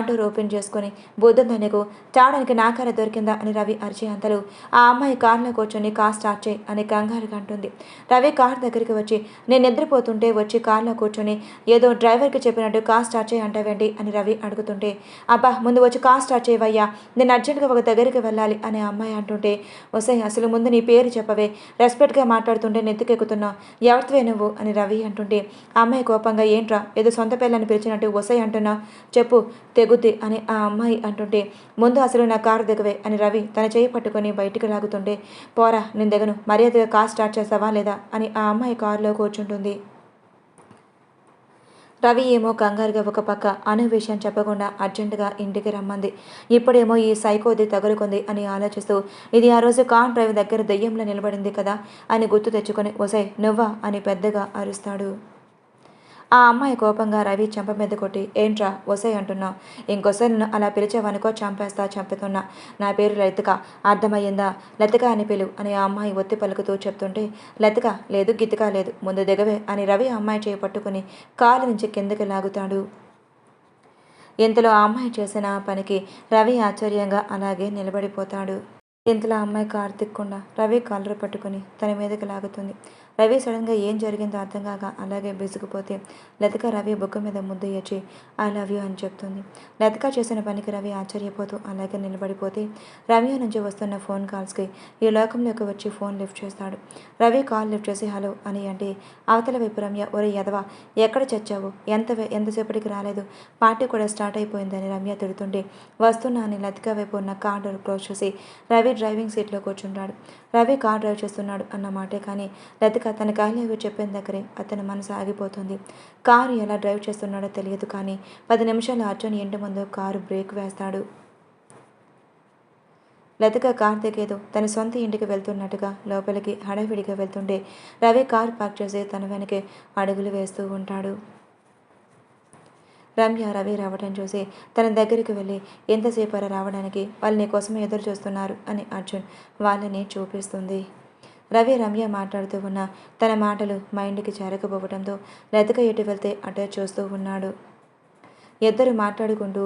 డోర్ ఓపెన్ చేసుకుని బుద్ధుందా నీకు, చావడానికి నా కారు దొరికిందా అని రవి అరిచే అంతలో ఆ అమ్మాయి కారులో కూర్చొని కార్ స్టార్ట్ చేయి అని కంగారుగా అంటుంది. రవి కార్ దగ్గరికి వచ్చి నేను నిద్రపోతుంటే వచ్చి కార్లో కూర్చొని ఏదో డ్రైవర్కి చెప్పినట్టు కార్ స్టార్ట్ చేయి అంటావేంటి అని రవి అడుగుతుంటే అబ్బా ముందు వచ్చి కార్ స్టార్ట్ చేయవయ్యా, నేను అర్జెంట్గా ఒక దగ్గరికి వెళ్ళాలి అని అమ్మాయి అంటుంటే వసై అసలు ముందు నీ పేరు చెప్పవే, రెస్పెక్ట్గా మాట్లాడుతుంటే నెత్తికెక్కుతున్నావు, ఎవరివే నువ్వు అని రవి అంటుంటే అమ్మాయి కోపంగా ఏంట్రా ఏదో సొంత పిల్లని పిలిచినట్టు వసై అంటున్నా, చెప్పు తెగుద్ది అని ఆ అమ్మాయి అంటుంటే ముందు అసలు నా కారు దిగవే అని రవి తన చేయి పట్టుకొని బయటికి లాగుతుంటే పోరా నేను దిగను, మర్యాదగా కార్ స్టార్ట్ చేస్తావా లేదా అని ఆ అమ్మాయి కారులో కూర్చుంటుంది. రవి ఏమో కంగారుగా ఒక పక్క అను విషయం చెప్పకుండా అర్జెంటుగా ఇంటికి రమ్మంది. ఇప్పుడేమో ఈ సైకోది తగులుకుంది అని ఆలోచిస్తూ ఇది ఆ రోజు కార్ డ్రైవ్ దగ్గర దెయ్యంలో నిలబడింది కదా అని గుర్తు తెచ్చుకొని ఒసై నువ్వా అని పెద్దగా అరుస్తాడు. ఆ అమ్మాయి కోపంగా రవి చెంప మీద కొట్టి ఏంట్రా ఒసై అంటున్నావు, ఇంకోసారి నన్ను అలా పిలిచావనుకో చంపుతున్నా, నా పేరు లతిక అర్థమయ్యిందా, లతిక అని పిలు అని ఆ అమ్మాయి ఒత్తి పలుకుతూ చెప్తుంటే లతిక లేదు గితిక లేదు ముందు దిగవే అని రవి అమ్మాయి చేయి పట్టుకుని కాలు నుంచి కిందకి లాగుతాడు. ఇంతలో ఆ అమ్మాయి చేసిన పనికి రవి ఆశ్చర్యంగా అలాగే నిలబడిపోతాడు. ఇంతలో ఆ అమ్మాయి కారు తిక్కకుండా రవి కాలర్ పట్టుకుని తన మీదకి లాగుతుంది. రవి సడన్గా ఏం జరిగిందో అర్థం కాక అలాగే బిగుసిపోతే లతిక రవి బుగ్గ మీద ముద్దు ఇచ్చి ఐ లవ్ యూ అని చెప్తుంది. లతిక చేసిన పనికి రవి ఆశ్చర్యపోతూ అలాగే నిలబడిపోతే రమ్య నుంచి వస్తున్న ఫోన్ కాల్స్కి ఈ లోకంలోకి వచ్చి ఫోన్ లిఫ్ట్ చేస్తాడు. రవి కాల్ లిఫ్ట్ చేసి హలో అని అంటే అవతల వైపు రమ్య ఒరే యదవా ఎక్కడ చచ్చావు, ఎంతసేపటికి రాలేదు, పార్టీ కూడా స్టార్ట్ అయిపోయిందని రమ్య తిడుతుంటే వస్తున్నా అని లతిక వైపు ఉన్న కార్ డోర్ క్లోజ్ చేసి రవి డ్రైవింగ్ సీట్లో కూర్చుంటాడు. రవి కార్ డ్రైవ్ చేస్తున్నాడు అన్న మాటే కానీ లతిక తన కాలేవి చెప్పిన దగ్గరే అతని మనసు ఆగిపోతుంది. కారు ఎలా డ్రైవ్ చేస్తున్నాడో తెలియదు కానీ 10 నిమిషాలు అర్జున్ ఇంటి ముందు కారు బ్రేక్ వేస్తాడు. లతిక కార్ దిగేదో తన సొంత ఇంటికి వెళ్తున్నట్టుగా లోపలికి హడావిడిగా వెళ్తుంటే రవి కారు పార్క్ చేసి తన వెనకే అడుగులు వేస్తూ ఉంటాడు. రమ్య రవి రావడం చూసి తన దగ్గరికి వెళ్ళి ఎంతసేపు రావడానికి వాళ్ళు నీ కోసం ఎదురు చూస్తున్నారు అని అర్జున్ వాళ్ళని చూపిస్తుంది. రవి రమ్య మాట్లాడుతూ ఉన్న తన మాటలు మైండ్కి చేరకపోవడంతో లతిక ఎటు వెళ్తే అటే చూస్తూ ఉన్నాడు. ఇద్దరు మాట్లాడుకుంటూ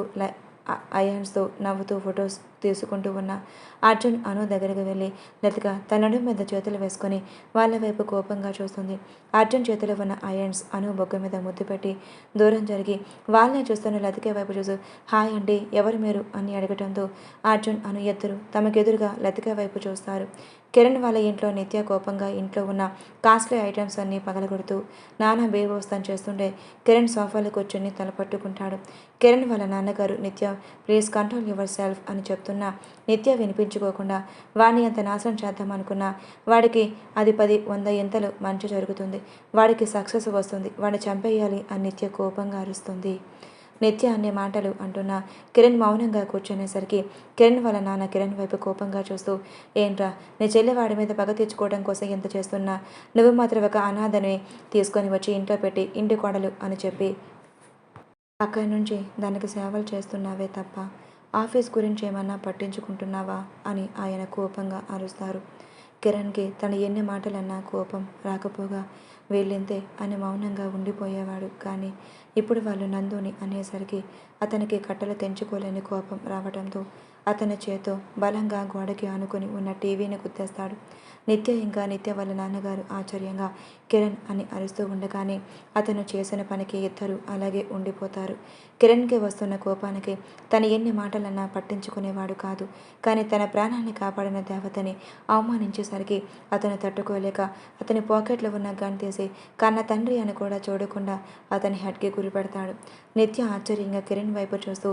అయాన్స్తో నవ్వుతూ ఫొటోస్ తీసుకుంటూ ఉన్న అర్జున్ అను దగ్గరికి వెళ్ళి లతిక తన నడుము మీద చేతులు వేసుకొని వాళ్ళ వైపు కోపంగా చూస్తుంది. అర్జున్ చేతిలో ఉన్న అయాన్స్ అను బొగ్గ మీద ముద్దు పెట్టి దూరం జరిగి వాళ్ళని చూస్తున్న లతిక వైపు చూసి హాయ్ అండి ఎవరు మీరు అని అడగటంతో అర్జున్ అను ఇద్దరు తమకెదురుగా లతిక వైపు చూస్తారు. కిరణ్ వాళ్ళ ఇంట్లో నిత్య కోపంగా ఇంట్లో ఉన్న కాస్ట్లీ ఐటమ్స్ అన్నీ పగలగొడుతూ నాన్న బేబోస్తం చేస్తుంటే కిరణ్ సోఫాలో కూర్చొని తల పట్టుకుంటాడు. కిరణ్ వాళ్ళ నాన్నగారు నిత్య ప్లీజ్ కంట్రోల్ యువర్ సెల్ఫ్ అని చెప్తున్నా నిత్య వినిపించుకోకుండా వాడిని అంత నాశనం చేద్దాం అనుకున్నా వాడికి అది 10-100 ఇంతలు మంచి జరుగుతుంది. వాడికి సక్సెస్ వస్తుంది. వాడిని చంపేయాలి అని నిత్య కోపంగా అరుస్తుంది. నిత్య అనే మాటలు అంటున్న కిరణ్ మౌనంగా కూర్చునేసరికి కిరణ్ వాళ్ళ నాన్న కిరణ్ వైపు కోపంగా చూస్తూ ఏంట్రా నీ చెల్లి వాడి మీద పగ తెచ్చుకోవడం కోసం ఎంత చేస్తున్నా నువ్వు మాత్రం ఒక అనాథని తీసుకొని వచ్చి ఇంట్లో పెట్టి ఇంటి కోడలు అని చెప్పి అక్కడి నుంచి దానికి సేవలు చేస్తున్నావే తప్ప ఆఫీస్ గురించి ఏమన్నా పట్టించుకుంటున్నావా అని ఆయన కోపంగా అరుస్తారు. కిరణ్కి తను ఎన్ని మాటలన్నా కోపం రాకపోగా వీళ్ళింతే అని మౌనంగా ఉండిపోయేవాడు. కానీ ఇప్పుడు వాళ్ళు నందుని అనేసరికి అతనికి కట్టలు తెంచుకోలేని కోపం రావడంతో అతని చేతో బలంగా గోడకి ఆనుకొని ఉన్న టీవీని గుద్దేస్తాడు. నిత్య ఇంకా నిత్య వాళ్ళ నాన్నగారు ఆశ్చర్యంగా కిరణ్ అని అరుస్తూ ఉండగానే అతను చేసిన పనికి ఇద్దరు అలాగే ఉండిపోతారు. కిరణ్కి వస్తున్న కోపానికి తను ఎన్ని మాటలన్నా పట్టించుకునేవాడు కాదు. కానీ తన ప్రాణాన్ని కాపాడిన దేవతని అవమానించేసరికి అతను తట్టుకోలేక అతని పాకెట్లో ఉన్న గన్ తీసి కన్న తండ్రి అని కూడా చూడకుండా అతని హెడ్కి గురిపెడతాడు. నిత్య ఆశ్చర్యంగా కిరణ్ వైపు చూస్తూ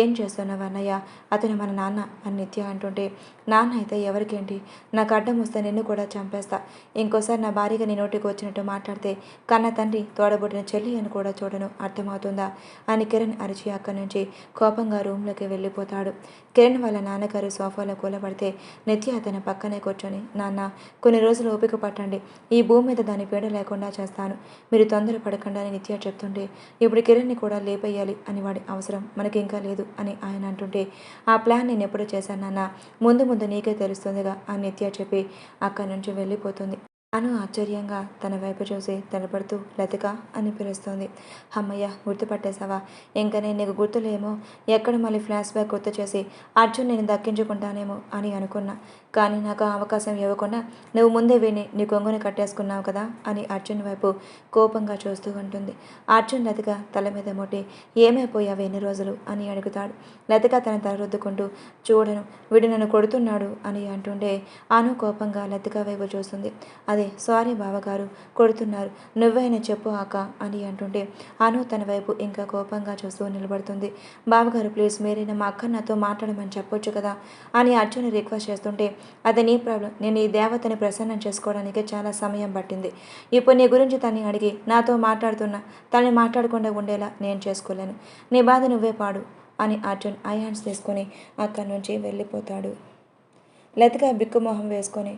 ఏం చేస్తున్నావు అన్నయ్య అతను మన నాన్న అని నిత్య అంటుంటే నాన్న అయితే ఎవరికేంటి నాకు అడ్డం వస్తే నిన్ను కూడా చంపేస్తా. ఇంకోసారి నా భార్యగా నీ నోటికి వచ్చినట్టు మాట్లాడితే కన్న తండ్రి తోడబుట్టిన చెల్లి అని కూడా చూడను అర్థమవుతుందా అని కిరణ్ అరిచి అక్కడి నుంచి కోపంగా రూమ్లోకి వెళ్ళిపోతాడు. కిరణ్ వాళ్ళ నాన్నగారు సోఫాలో కూలబడితే నిత్య అతని పక్కనే కూర్చొని నాన్న కొన్ని రోజులు ఓపిక పట్టండి ఈ భూమి మీద దాని పీడ లేకుండా చేస్తాను మీరు తొందర పడకుండా అని నిత్య చెప్తుంటే ఇప్పుడు కిరణ్ని కూడా లేపేయాలి అని వాడి అవసరం మనకి ఇంకా లేదు అని ఆయన అంటుంటే ఆ ప్లాన్ నేను ఎప్పుడు చేశాను నాన్న ముందు ముందు నీకే తెలుస్తుందిగా అని నిత్య చెప్పి అక్కడి నుంచి వెళ్ళిపోతుంది. అను ఆశ్చర్యంగా తన వైపు చూసి తలపడుతూ లతిక అని పిలుస్తుంది. అమ్మయ్య గుర్తుపట్టేశావా ఇంకా నేను నీకు గుర్తులేమో ఎక్కడ మళ్ళీ ఫ్లాష్ బ్యాక్ గుర్తు చేసి అర్జున్ నేను దక్కించుకుంటానేమో అని అనుకున్నా. కానీ నాకు ఆ అవకాశం ఇవ్వకుండా నువ్వు ముందే విని నీ కొంగుని కట్టేసుకున్నావు కదా అని అర్జున్ వైపు కోపంగా చూస్తూ ఉంటుంది. అర్జున్ లతిక తల మీద ముట్టి ఏమైపోయావు ఎన్ని రోజులు అని అడుగుతాడు. లతిక తన తల రుద్దుకుంటూ చూడను వీడు నన్ను కొడుతున్నాడు అని అంటుండే అను కోపంగా లతిక వైపు చూస్తుంది. అదే సారీ బావగారు కొడుతున్నారు నువ్వైనా చెప్పు అక్క అని అంటుంటే అను తన వైపు ఇంకా కోపంగా చూస్తూ నిలబడుతుంది. బావగారు ప్లీజ్ మీరైనా మా అక్క నాతో మాట్లాడమని చెప్పొచ్చు కదా అని అర్జున్ రిక్వెస్ట్ చేస్తుంటే అది నీ ప్రాబ్లం నేను ఈ దేవతని ప్రసన్నం చేసుకోవడానికి చాలా సమయం పట్టింది. ఇప్పుడు నీ గురించి తన్ని అడిగి నాతో మాట్లాడుతున్నా తనని మాట్లాడకుండా ఉండేలా నేను చేసుకోలేను నీ బాధ నువ్వే పాడు అని అర్జున్ ఐ హ్యాండ్స్ తీసుకొని అక్కడి నుంచి వెళ్ళిపోతాడు. లతిక బిక్కుమొహం వేసుకొని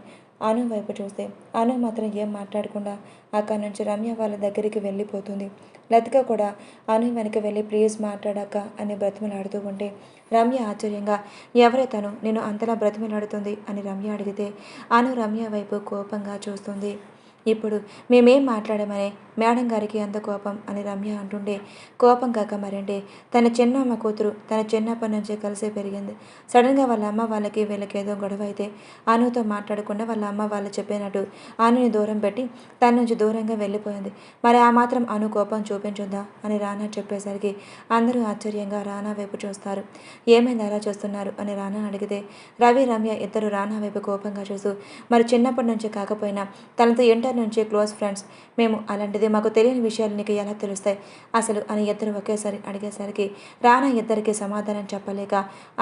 అను వైపు చూస్తే అను మాత్రం ఏం మాట్లాడకుండా అక్కడి నుంచి రమ్య వాళ్ళ దగ్గరికి వెళ్ళిపోతుంది. లతిక కూడా అను వెనక వెళ్ళి ప్లీజ్ మాట్లాడాక అని బ్రతిమలాడుతూ ఉంటే రమ్య ఆశ్చర్యంగా ఎవరే తను నేను అంతలా బ్రతిమలాడుతుంది అని రమ్య అడిగితే అను రమ్య వైపు కోపంగా చూస్తుంది. ఇప్పుడు మేమేం మాట్లాడామని మేడం గారికి అంత కోపం అని రమ్య అంటుండే కోపం కాక మరంటే తన చిన్నమ్మ కూతురు తన చిన్నప్పటి నుంచే కలిసే పెరిగింది. సడన్గా వాళ్ళ అమ్మ వాళ్ళకి వీళ్ళకి ఏదో గొడవ అయితే అనుతో మాట్లాడకుండా వాళ్ళ అమ్మ వాళ్ళు చెప్పినట్టు అనుని దూరం పెట్టి తన నుంచి దూరంగా వెళ్ళిపోయింది. మరి ఆ మాత్రం అను కోపం చూపించుద్దా అని రానా చెప్పేసరికి అందరూ ఆశ్చర్యంగా రానా వైపు చూస్తారు. ఏమైంది అలా చూస్తున్నారు అని రానా అడిగితే రవి రమ్య ఇద్దరు రానా వైపు కోపంగా చూస్తూ మరి చిన్నప్పటి నుంచి కాకపోయినా తనతో ఇంటర్ నుంచి క్లోజ్ ఫ్రెండ్స్ మేము అలాంటిది మాకు తెలియని విషయాలు నీకు ఎలా తెలుస్తాయి అసలు అని ఇద్దరు ఒకేసారి అడిగేసరికి రానా ఇద్దరికి సమాధానం చెప్పలేక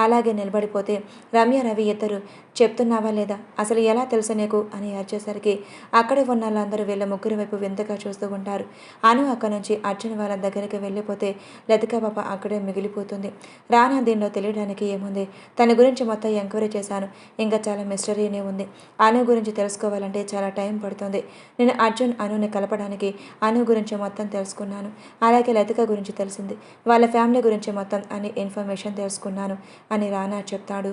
అలాగే నిలబడిపోతే రమ్య రవి ఇద్దరు చెప్తున్నావా లేదా అసలు ఎలా తెలుసు నీకు అని అరిచేసరికి అక్కడే ఉన్న వాళ్ళందరూ వీళ్ళ ముగ్గురు వైపు వింతగా చూస్తూ ఉంటారు. అను అక్కడి నుంచి అర్జున్ వాళ్ళ దగ్గరికి వెళ్ళిపోతే లతిక పాప అక్కడే మిగిలిపోతుంది. రానా దీనిలో తెలియడానికి ఏముంది తన గురించి మొత్తం ఎంక్వైరీ చేశాను ఇంకా చాలా మిస్టరీనే ఉంది. అను గురించి తెలుసుకోవాలంటే చాలా టైం పడుతుంది. నేను అర్జున్ అనుని కలపడానికి అను గురించి మొత్తం తెలుసుకున్నాను. అలాగే లతిక గురించి తెలిసింది వాళ్ళ ఫ్యామిలీ గురించి మొత్తం అన్ని ఇన్ఫర్మేషన్ తెలుసుకున్నాను అని రానా చెప్తాడు.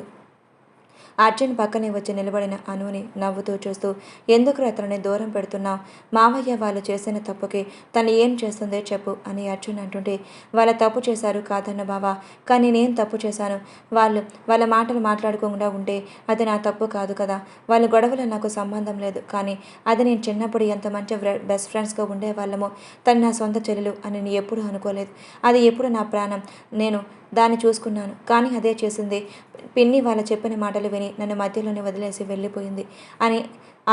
అర్జున్ పక్కనే వచ్చి నిలబడిన అనుని నవ్వుతూ చూస్తూ, ఎందుకురా అతనిని దూరం పెడుతున్నావు? మావయ్య వాళ్ళు చేసిన తప్పుకి తను ఏం చేస్తుందో చెప్పు అని అర్జున్ అంటుంటే, వాళ్ళ తప్పు చేశారు కాదన్న బావా, కానీ నేను తప్పు చేశాను. వాళ్ళ మాటలు మాట్లాడుకోకుండా ఉంటే అది నా తప్పు కాదు కదా. వాళ్ళ గొడవలో నాకు సంబంధం లేదు. కానీ అది నేను చిన్నప్పుడు ఎంత మంచి బెస్ట్ ఫ్రెండ్స్గా ఉండేవాళ్ళమో, తను నా సొంత చెల్లెలు అని నేను ఎప్పుడూ అనుకోలేదు. అది ఎప్పుడు నా ప్రాణం. నేను దాన్ని చూసుకున్నాను. కానీ అదే చేసింది. పిన్ని వాళ్ళ చెప్పిన మాటలు విని నన్ను మధ్యలోనే వదిలేసి వెళ్ళిపోయింది అని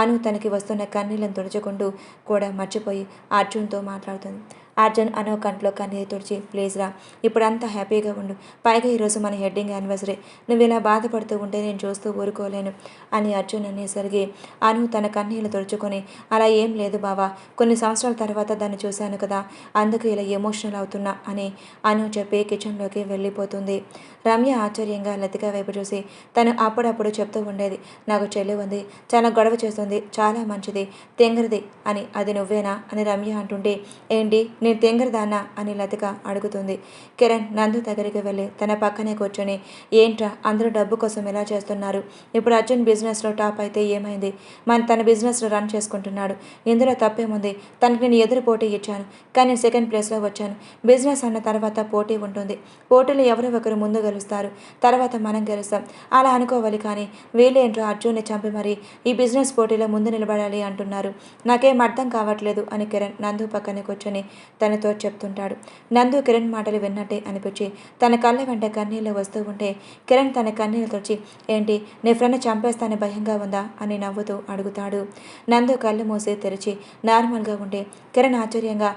అను తనకి వస్తున్న కన్నీళ్ళను తుడుచుకుంటూ కూడా మర్చిపోయి అర్జున్తో మాట్లాడుతుంది. అర్జున్ అను కంట్లో కన్నీరు తుడిచి, ప్లీజ్ రా, ఇప్పుడంతా హ్యాపీగా ఉండు. పైగా ఈరోజు మన హెడ్డింగ్ యానివర్సరీ. నువ్వు ఇలా బాధపడుతూ ఉంటే నేను చూస్తూ ఊరుకోలేను అని అర్జున్ అనేసరికి అను తన కన్నీళ్ళు తుడుచుకొని, అలా ఏం లేదు బావా, కొన్ని సంవత్సరాల తర్వాత దాన్ని చూశాను కదా, అందుకు ఇలా ఎమోషనల్ అవుతున్నా అని అను చెప్పి కిచెన్లోకి వెళ్ళిపోతుంది. రమ్య ఆశ్చర్యంగా లతిక వైపు చూసి, తను అప్పుడప్పుడు చెప్తూ ఉండేది, నాకు చెల్లి ఉంది, చాలా గొడవ చేస్తుంది, చాలా మంచిది, తెంగరది అని, అది నువ్వేనా అని రమ్య అంటుంటే, ఏంటి నేను తెంగరదానా అని లతిక అడుగుతుంది. కిరణ్ నందు దగ్గరికి వెళ్ళి తన పక్కనే కూర్చొని, ఏంట్రా అందరూ డబ్బు కోసం ఎలా చేస్తున్నారు? ఇప్పుడు అర్జున్ బిజినెస్లో టాప్ అయితే ఏమైంది? తన బిజినెస్లో రన్ చేసుకుంటున్నాడు. ఇందులో తప్పేముంది? తనకి నేను ఎదురు పోటీ ఇచ్చాను, కానీ నేను సెకండ్ ప్లేస్లో వచ్చాను. బిజినెస్ అన్న తర్వాత పోటీ ఉంటుంది. పోటీలో ఎవరో ఒకరు ముందు గెలుస్తారు, తర్వాత మనం గెలుస్తాం, అలా అనుకోవాలి. కానీ వీళ్ళేంట్రో అర్జున్ని చంపి మరి ఈ బిజినెస్ పోటీలో ముందు నిలబడాలి అంటున్నారు. నాకేం అర్థం కావట్లేదు అని కిరణ్ నందు పక్కనే కూర్చొని తనతో చెప్తుంటాడు. నందు కిరణ్ మాటలు విన్నట్టే అనిపించి తన కళ్ళ వెంట కన్నీళ్ళు వస్తూ ఉంటే కిరణ్ తన కన్నీళ్ళు తుడిచి, ఏంటి నీ ఫ్రెండ్ చంపేస్తానే భయంగా ఉందా అని నవ్వుతూ అడుగుతాడు. నందు కళ్ళు మూసి తెరిచి నార్మల్గా ఉంటే కిరణ్ ఆశ్చర్యంగా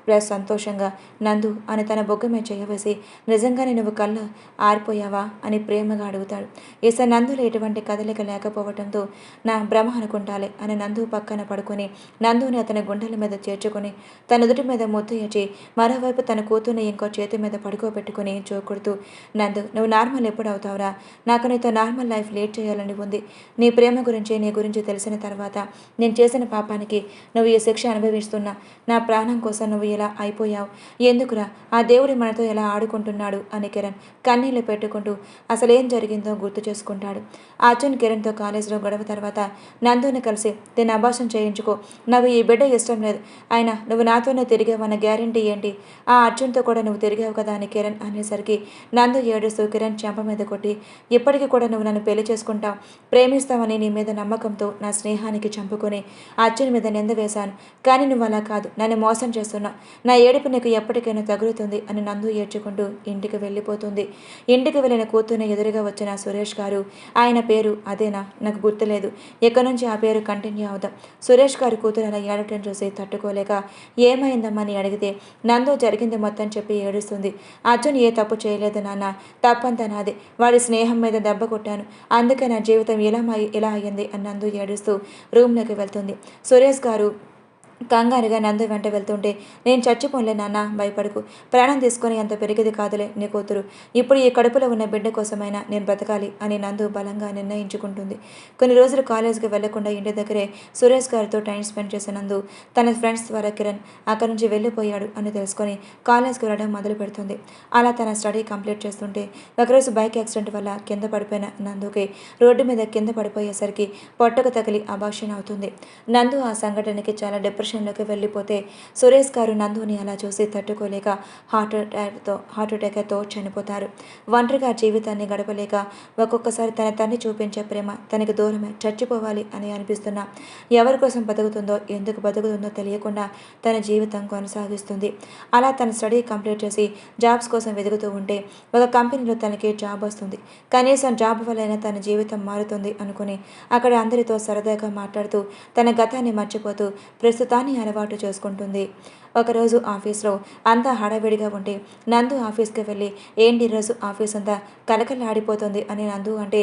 ప్లస్ సంతోషంగా, నందు అని తన బొగ్గ మీద చేయవేసి, నిజంగానే నువ్వు కళ్ళు ఆరిపోయావా అని ప్రేమగా అడుగుతాడు. ఈసారి నందులో ఎటువంటి కదలిక లేకపోవడంతో నా భ్రమ అనుకుంటాలే అని నందు పక్కన పడుకొని నందుని అతని గుండెల మీద చేర్చుకొని తన నుదుటి మీద ముద్దు ఇచ్చి మరోవైపు తన కూతుర్ని ఇంకో చేతి మీద పడుకోబెట్టుకుని జోకుడుతూ, నందు నువ్వు నార్మల్ ఎప్పుడు అవుతావురా? నాకు నీతో నార్మల్ లైఫ్ లీడ్ చేయాలని ఉంది. నీ ప్రేమ గురించి నీ గురించి తెలిసిన తర్వాత నేను చేసిన పాపానికి నువ్వు ఈ శిక్ష అనుభవిస్తున్నా. నా ప్రాణం కోసం నువ్వు ఇలా అయిపోయావు. ఎందుకురా? ఆ దేవుడి మనతో ఎలా ఆడుకుంటున్నాడు అని కిరణ్ కన్నీళ్లు పెట్టుకుంటూ అసలేం జరిగిందో గుర్తు చేసుకుంటాడు. అర్జున్ కిరణ్తో కాలేజీలో గొడవ తర్వాత నందుని కలిసి, దీన్ని అబార్షన్ చేయించుకో, నాకు ఈ బిడ్డ ఇష్టం లేదు, అయినా నువ్వు నాతోనే తిరిగావన్న గ్యారంటీ ఏంటి? ఆ అర్జున్తో కూడా నువ్వు తిరిగావు కదా అని కిరణ్ అనేసరికి నందు ఏడుస్తూ కిరణ్ చెంప మీద కొట్టి, ఇప్పటికీ కూడా నువ్వు నన్ను పెళ్లి చేసుకుంటావు, ప్రేమిస్తావని నీ మీద నమ్మకంతో నా స్నేహానికి చంపుకొని అర్జున్ మీద నింద వేశాను. కానీ నువ్వు అలా కాదు, నన్ను మోసం చేస్తున్నావు. నా ఏడుపు నీకు ఎప్పటికైనా తగులుతుంది అని నందు ఏడ్చుకుంటూ ఇంటికి వెళ్ళిపోతుంది. ఇంటికి వెళ్ళిన కూతుర్ని ఎదురుగా వచ్చిన సురేష్ గారు, ఆయన పేరు అదేనా? నాకు గుర్తులేదు, ఎక్కడి నుంచి ఆ పేరు కంటిన్యూ అవుదాం. సురేష్ గారి కూతురు అలా ఏడటం చూసి తట్టుకోలేక, ఏమైందమ్మని అడిగితే నందు జరిగింది మొత్తం చెప్పి ఏడుస్తుంది. అర్జున్ ఏ తప్పు చేయలేదు నాన్న, తప్పంతా నాదే, వాడి స్నేహం మీద దెబ్బ కొట్టాను, అందుకే నా జీవితం ఇలా అయ్యింది అని నందు ఏడుస్తూ రూమ్లోకి వెళ్తుంది. సురేష్ గారు కంగారుగా నందు వెంట వెళ్తుంటే, నేను చచ్చిపోలే నాన్న, భయపడకు, ప్రాణం తీసుకొని అంత పెరిగేది కాదులే నీ కూతురు, ఇప్పుడు ఈ కడుపులో ఉన్న బిడ్డ కోసమైనా నేను బ్రతకాలి అని నందు బలంగా నిర్ణయించుకుంటుంది. కొన్ని రోజులు కాలేజీకి వెళ్లకుండా ఇంటి దగ్గరే సురేష్ గారితో టైం స్పెండ్ చేసిన నందు తన ఫ్రెండ్స్ ద్వారా కిరణ్ అక్కడి నుంచి వెళ్ళిపోయాడు అని తెలుసుకొని కాలేజ్కి వెళ్ళడం మొదలు పెడుతుంది. అలా తన స్టడీ కంప్లీట్ చేస్తుంటే ఒకరోజు బైక్ యాక్సిడెంట్ వల్ల కింద పడిపోయిన నందుకి రోడ్డు మీద కింద పడిపోయేసరికి పొట్టకు తగిలి అబార్షన్ అవుతుంది. నందు ఆ సంఘటనకి చాలా డిప్రెషన్లోకి వెళ్ళిపోతే సురేష్ గారు నందుని అలా చూసి తట్టుకోలేక హార్ట్ అటాక్తో చనిపోతారు. ఒంటరిగా జీవితాన్ని గడపలేక ఒక్కొక్కసారి తన తండ్రి చూపించే ప్రేమ తనకి దూరమే, చచ్చిపోవాలి అని అనిపిస్తున్నా ఎవరి కోసం బతుకుతుందో ఎందుకు బతుకుతుందో తెలియకుండా తన జీవితం కొనసాగిస్తుంది. అలా తన స్టడీ కంప్లీట్ చేసి జాబ్స్ కోసం వెతుకుతూ ఉంటే ఒక కంపెనీలో తనకి జాబ్ వస్తుంది. కనీసం జాబ్ వల్లైనా తన జీవితం మారుతుంది అనుకుని అక్కడ అందరితో సరదాగా మాట్లాడుతూ తన గతాన్ని మర్చిపోతూ ప్రస్తుతాన్ని అలవాటు చేసుకుంటుంది. ఒకరోజు ఆఫీస్లో అంతా హడావిడిగా ఉంటే నందు ఆఫీస్కి వెళ్ళి, ఏంటి ఈరోజు ఆఫీస్ అంతా కలకలాడిపోతుంది అని నందు అంటే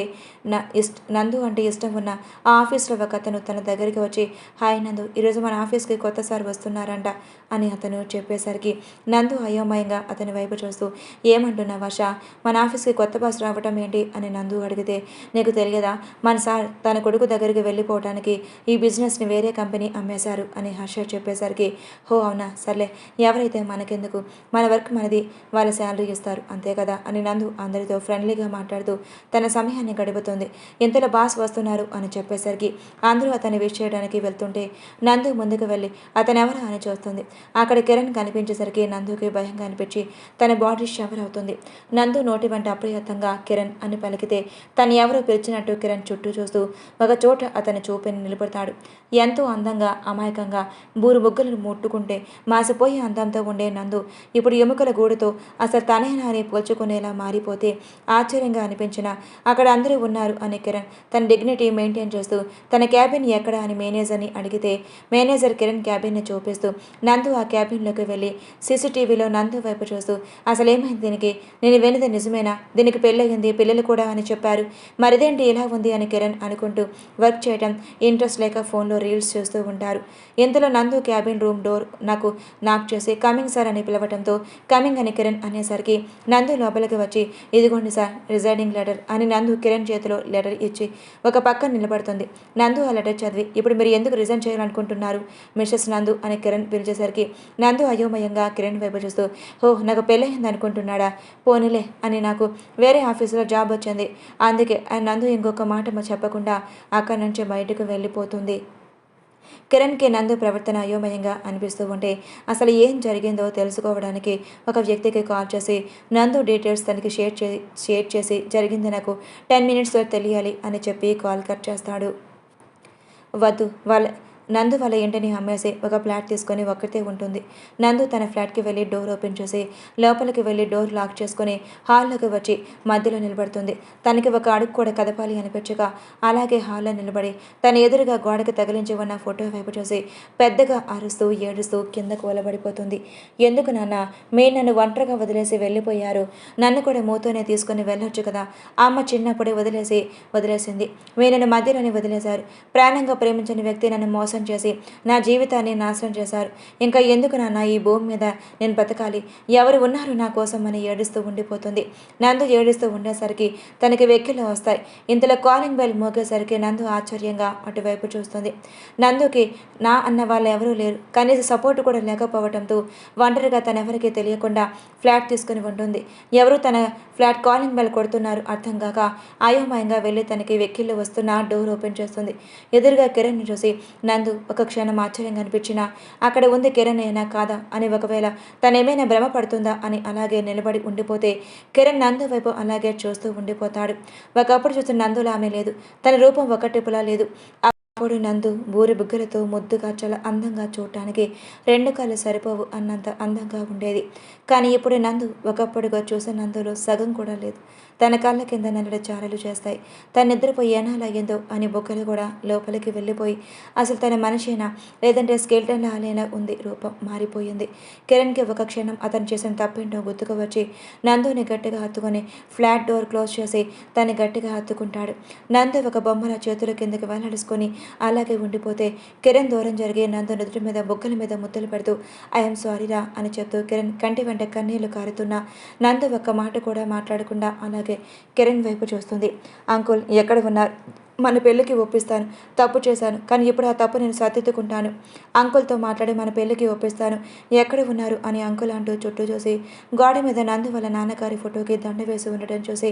ఇష్టం ఉన్న ఆ ఆఫీస్లో ఒక అతను తన దగ్గరికి వచ్చి, హాయ్ నందు, ఈరోజు మన ఆఫీస్కి కొత్త సార్ వస్తున్నారంట అని అతను చెప్పేసరికి నందు అయోమయంగా అతని వైపు చూస్తూ, ఏమంటున్నా వర్ష, మన ఆఫీస్కి కొత్త బాస్ రావటం ఏంటి అని నందు అడిగితే, నీకు తెలియదా, మన సార్ తన కొడుకు దగ్గరికి వెళ్ళిపోవటానికి ఈ బిజినెస్ని వేరే కంపెనీ అమ్మేశారు అని హర్ష చెప్పేసరికి హో అవునా సర్లే ఎవరైతే మనకెందుకు మన వర్క్ మనది వాళ్ళ శాలరీ ఇస్తారు అంతే కదా అని నందు అందరితో ఫ్రెండ్లీగా మాట్లాడుతూ తన సమయాన్ని గడుపుతుంది. ఇంతలో బాస్ వస్తున్నారు అని చెప్పేసరికి అందరూ అతన్ని విష్ చేయడానికి వెళ్తుంటే నందు ముందుకు వెళ్ళి అతనెవరా అని చూస్తుంది. అక్కడ కిరణ్ కనిపించేసరికి నందుకి భయంగా అనిపించి తన బాడీ షవర్ అవుతుంది. నందు నోటి వెంట అప్రయత్నంగా కిరణ్ అని పలికితే తను ఎవరో పిలిచినట్టు కిరణ్ చుట్టూ చూస్తూ ఒక చోట అతని చూపుని నిలబడతాడు. ఎంతో అందంగా అమాయకంగా బూరు ముగ్గులను ముట్టుకుంటే మాసిపోయే అందంతో ఉండే నందు ఇప్పుడు ఎముకల గూడుతో అసలు తనేనా అని పోల్చుకునేలా మారిపోతే ఆశ్చర్యంగా అనిపించిన అక్కడ అందరూ ఉన్నారు అని కిరణ్ తన డిగ్నిటీ మెయింటైన్ చేస్తూ తన క్యాబిన్ ఎక్కడ అని మేనేజర్ని అడిగితే మేనేజర్ కిరణ్ క్యాబిన్ని చూపిస్తూ నందు ఆ క్యాబిన్లోకి వెళ్ళి సీసీటీవీలో నందు వైపు చూస్తూ అసలేమైంది దీనికి, నేను విన్నది నిజమేనా, దీనికి పెళ్ళయింది పిల్లలు కూడా అని చెప్పారు, మరిదేంటి ఇలా ఉంది అని కిరణ్ అనుకుంటూ వర్క్ చేయడం ఇంట్రెస్ట్ లేక ఫోన్లో రీల్స్ చూస్తూ ఉంటారు. ఇంతలో నందు క్యాబిన్ రూమ్ డోర్ నాకు నాక్ చేసి కమింగ్ సార్ అని పిలవడంతో కమింగ్ అని కిరణ్ అనేసరికి నందు లోపలికి వచ్చి ఇదిగోండి సార్ రిజైనింగ్ లెటర్ అని నందు కిరణ్ చేతిలో లెటర్ ఇచ్చి ఒక పక్కన నిలబడుతుంది. నందు ఆ లెటర్ చదివి ఇప్పుడు మీరు ఎందుకు రిజైన్ చేయాలనుకుంటున్నారు మిస్సెస్ నందు అని కిరణ్ పిలిచేసరికి నందు అయోమయంగా కిరణ్ వైపు చూస్తూ ఓ నాకు పెళ్ళయింది అనుకుంటున్నాడా, పోనీలే అని నాకు వేరే ఆఫీసులో జాబ్ వచ్చింది అందుకే అని నందు ఇంకొక మాట చెప్పకుండా అక్కడి నుంచి బయటకు వెళ్ళిపోతుంది. కిరణ్కి నందు ప్రవర్తన అయోమయంగా అనిపిస్తూ ఉంటే అసలు ఏం జరిగిందో తెలుసుకోవడానికి ఒక వ్యక్తికి కాల్ చేసి నందు డీటెయిల్స్ తనకి షేర్ చేసి జరిగింది నాకు 10 మినిట్స్లో తెలియాలి అని చెప్పి కాల్ కట్ చేస్తాడు. వద్దు నందు వాళ్ళ ఇంటిని అమ్మేసి ఒక ఫ్లాట్ తీసుకొని ఒక్కతే ఉంటుంది. నందు తన ఫ్లాట్కి వెళ్ళి డోర్ ఓపెన్ చేసి లోపలికి వెళ్ళి డోర్ లాక్ చేసుకొని హాల్లోకి వచ్చి మధ్యలో నిలబడుతుంది. తనకి ఒక అడుగు కూడా కదపాలి అనిపించగా అలాగే హాల్లో నిలబడి తన ఎదురుగా గోడకి తగిలించి ఉన్న ఫోటో వైపు చూసి పెద్దగా అరుస్తూ ఏడుస్తూ కింద కూలబడిపోతుంది. ఎందుకు నాన్న మీరు నన్ను ఒంటరిగా వదిలేసి వెళ్ళిపోయారు, నన్ను కూడా మూతోనే తీసుకొని వెళ్ళొచ్చు కదా, అమ్మ చిన్నప్పుడే వదిలేసింది, మీరు నన్ను మధ్యలోనే వదిలేశారు, ప్రాణంగా ప్రేమించిన వ్యక్తి నన్ను మోసం చేసి నా జీవితాన్ని నాశనం చేశారు, ఇంకా ఎందుకు నాన్న ఈ భూమి మీద నేను బతకాలి, ఎవరు ఉన్నారు నా కోసం అని ఏడుస్తూ ఉండిపోతుంది. నందు ఏడుస్తూ ఉండేసరికి తనకి వెక్కిళ్ళు వస్తాయి. ఇంతలో కాలింగ్ బెల్ మోగేసరికి నందు ఆశ్చర్యంగా అటువైపు చూస్తుంది. నందుకి నా అన్న వాళ్ళు ఎవరూ లేరు, కనీస సపోర్ట్ కూడా లేకపోవడంతో ఒంటరిగా తనెవరికీ తెలియకుండా ఫ్లాట్ తీసుకుని ఉంటుంది. ఎవరు తన ఫ్లాట్ కాలింగ్ బెల్ కొడుతున్నారు అర్థం కాక అయోమయంగా వెళ్ళి తనకి వెక్కిళ్ళు వస్తున్న డోర్ ఓపెన్ చేస్తుంది. ఎదురుగా కిరణ్ని చూసి నందు ఒక క్షణం ఆశ్చర్యంగా అనిపించినా అక్కడ ఉంది కిరణ్ అయినా కాదా అని, ఒకవేళ తనేమైనా భ్రమ పడుతుందా అని అలాగే నిలబడి ఉండిపోతే కిరణ్ నందు వైపు అలాగే చూస్తూ ఉండిపోతాడు. ఒకప్పుడు చూసిన నందులా ఆమె లేదు, తన రూపం ఒకటిపులా లేదు. అప్పుడు నందు బూరి బుగ్గలతో ముద్దుగా చాలా అందంగా చూడటానికి 2 కళ్ళు సరిపోవు అన్నంత అందంగా ఉండేది. కానీ ఇప్పుడు నందు ఒకప్పుడుగా చూసిన నందులో సగం కూడా లేదు. తన కళ్ళ కింద నల్లడి చారలు చేస్తాయి. తన నిద్రపోయి ఏనాలయ్యిందో అని బుగ్గలు కూడా లోపలికి వెళ్ళిపోయి అసలు తన మనిషేనా లేదంటే స్కెల్టన్ లాలేలా ఉంది, రూపం మారిపోయింది. కిరణ్కి ఒక క్షణం అతను చేసిన తప్పేంటో గుర్తుకు వచ్చి నందుని గట్టిగా హత్తుకొని ఫ్లాట్ డోర్ క్లోజ్ చేసి తను గట్టిగా హత్తుకుంటాడు. నందు ఒక బొమ్మల చేతుల కిందకి వేలాడుచుకొని అలాగే ఉండిపోతే కిరణ్ దూరం జరిగి నందు నుదుటి మీద బుగ్గల మీద ముద్దలు పెడుతూ ఐఎమ్ సారీరా అని చెప్తూ కిరణ్ కంటి వెంట కన్నీళ్లు కారుతున్నా నందు ఒక్క మాట కూడా మాట్లాడకుండా అలాగే కిరణ్ వైపు చూస్తుంది. అంకుల్ ఎక్కడ ఉన్నారు, మన పెళ్ళికి ఒప్పిస్తాను, తప్పు చేశాను కానీ ఇప్పుడు ఆ తప్పు నేను సర్దిద్దుకుంటాను, అంకుల్తో మాట్లాడి మన పెళ్ళికి ఒప్పిస్తాను, ఎక్కడ ఉన్నారు అని అంకుల్ అంటూ చుట్టూ చూసి గోడ మీద నందు వాళ్ళ నాన్నగారి ఫోటోకి దండ వేసి ఉండటం చూసి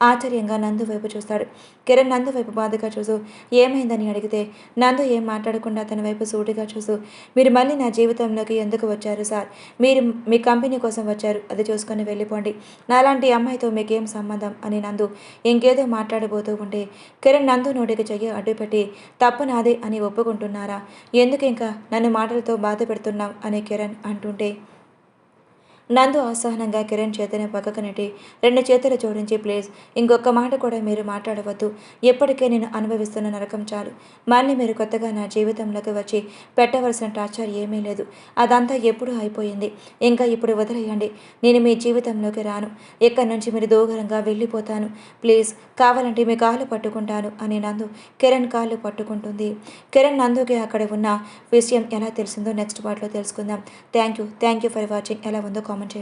ఆశ్చర్యంగా నందు వైపు చూస్తాడు. కిరణ్ నందు వైపు బాధగా చూస్తూ ఏమైందని అడిగితే నందు ఏం మాట్లాడకుండా తన వైపు సూటిగా చూస్తూ మీరు మళ్ళీ నా జీవితంలోకి ఎందుకు వచ్చారు సార్, మీరు మీ కంపెనీ కోసం వచ్చారు, అది చూసుకొని వెళ్ళిపోండి, నాలాంటి అమ్మాయితో మీకేం సంబంధం అని నందు ఇంకేదో మాట్లాడబోతూ ఉంటే కిరణ్ నందు నోటికి చెయ్యి అడ్డుపెట్టి తప్పు నాదే అని ఒప్పుకుంటున్నారా, ఎందుకు ఇంకా నన్ను మాటలతో బాధ పెడుతున్నావు అని కిరణ్ అంటుంటే నందు అసహనంగా కిరణ్ చేతిని పక్కకు నెట్టి 2 చేతులు జోడించి ప్లీజ్ ఇంకొక మాట కూడా మీరు మాట్లాడవద్దు, ఇప్పటికే నేను అనుభవిస్తున్న నరకం చాలు, మళ్ళీ మీరు కొత్తగా నా జీవితంలోకి వచ్చి పెట్టవలసిన టార్చర్ ఏమీ లేదు, అదంతా ఎప్పుడూ అయిపోయింది, ఇంకా ఇప్పుడు వదిలేయండి, నేను మీ జీవితంలోకి రాను, ఇక్కడి నుంచి మీరు దూరంగా వెళ్ళిపోతాను, ప్లీజ్ కావాలంటే మీ కాళ్ళు పట్టుకుంటాను అని నందు కిరణ్ కాళ్ళు పట్టుకుంటుంది. కిరణ్ నందుకి అక్కడ ఉన్న విషయం ఎలా తెలిసిందో నెక్స్ట్ పార్ట్లో తెలుసుకుందాం. Thank you for watching. ఎలా ఉందో కామెంట్ చేయండి.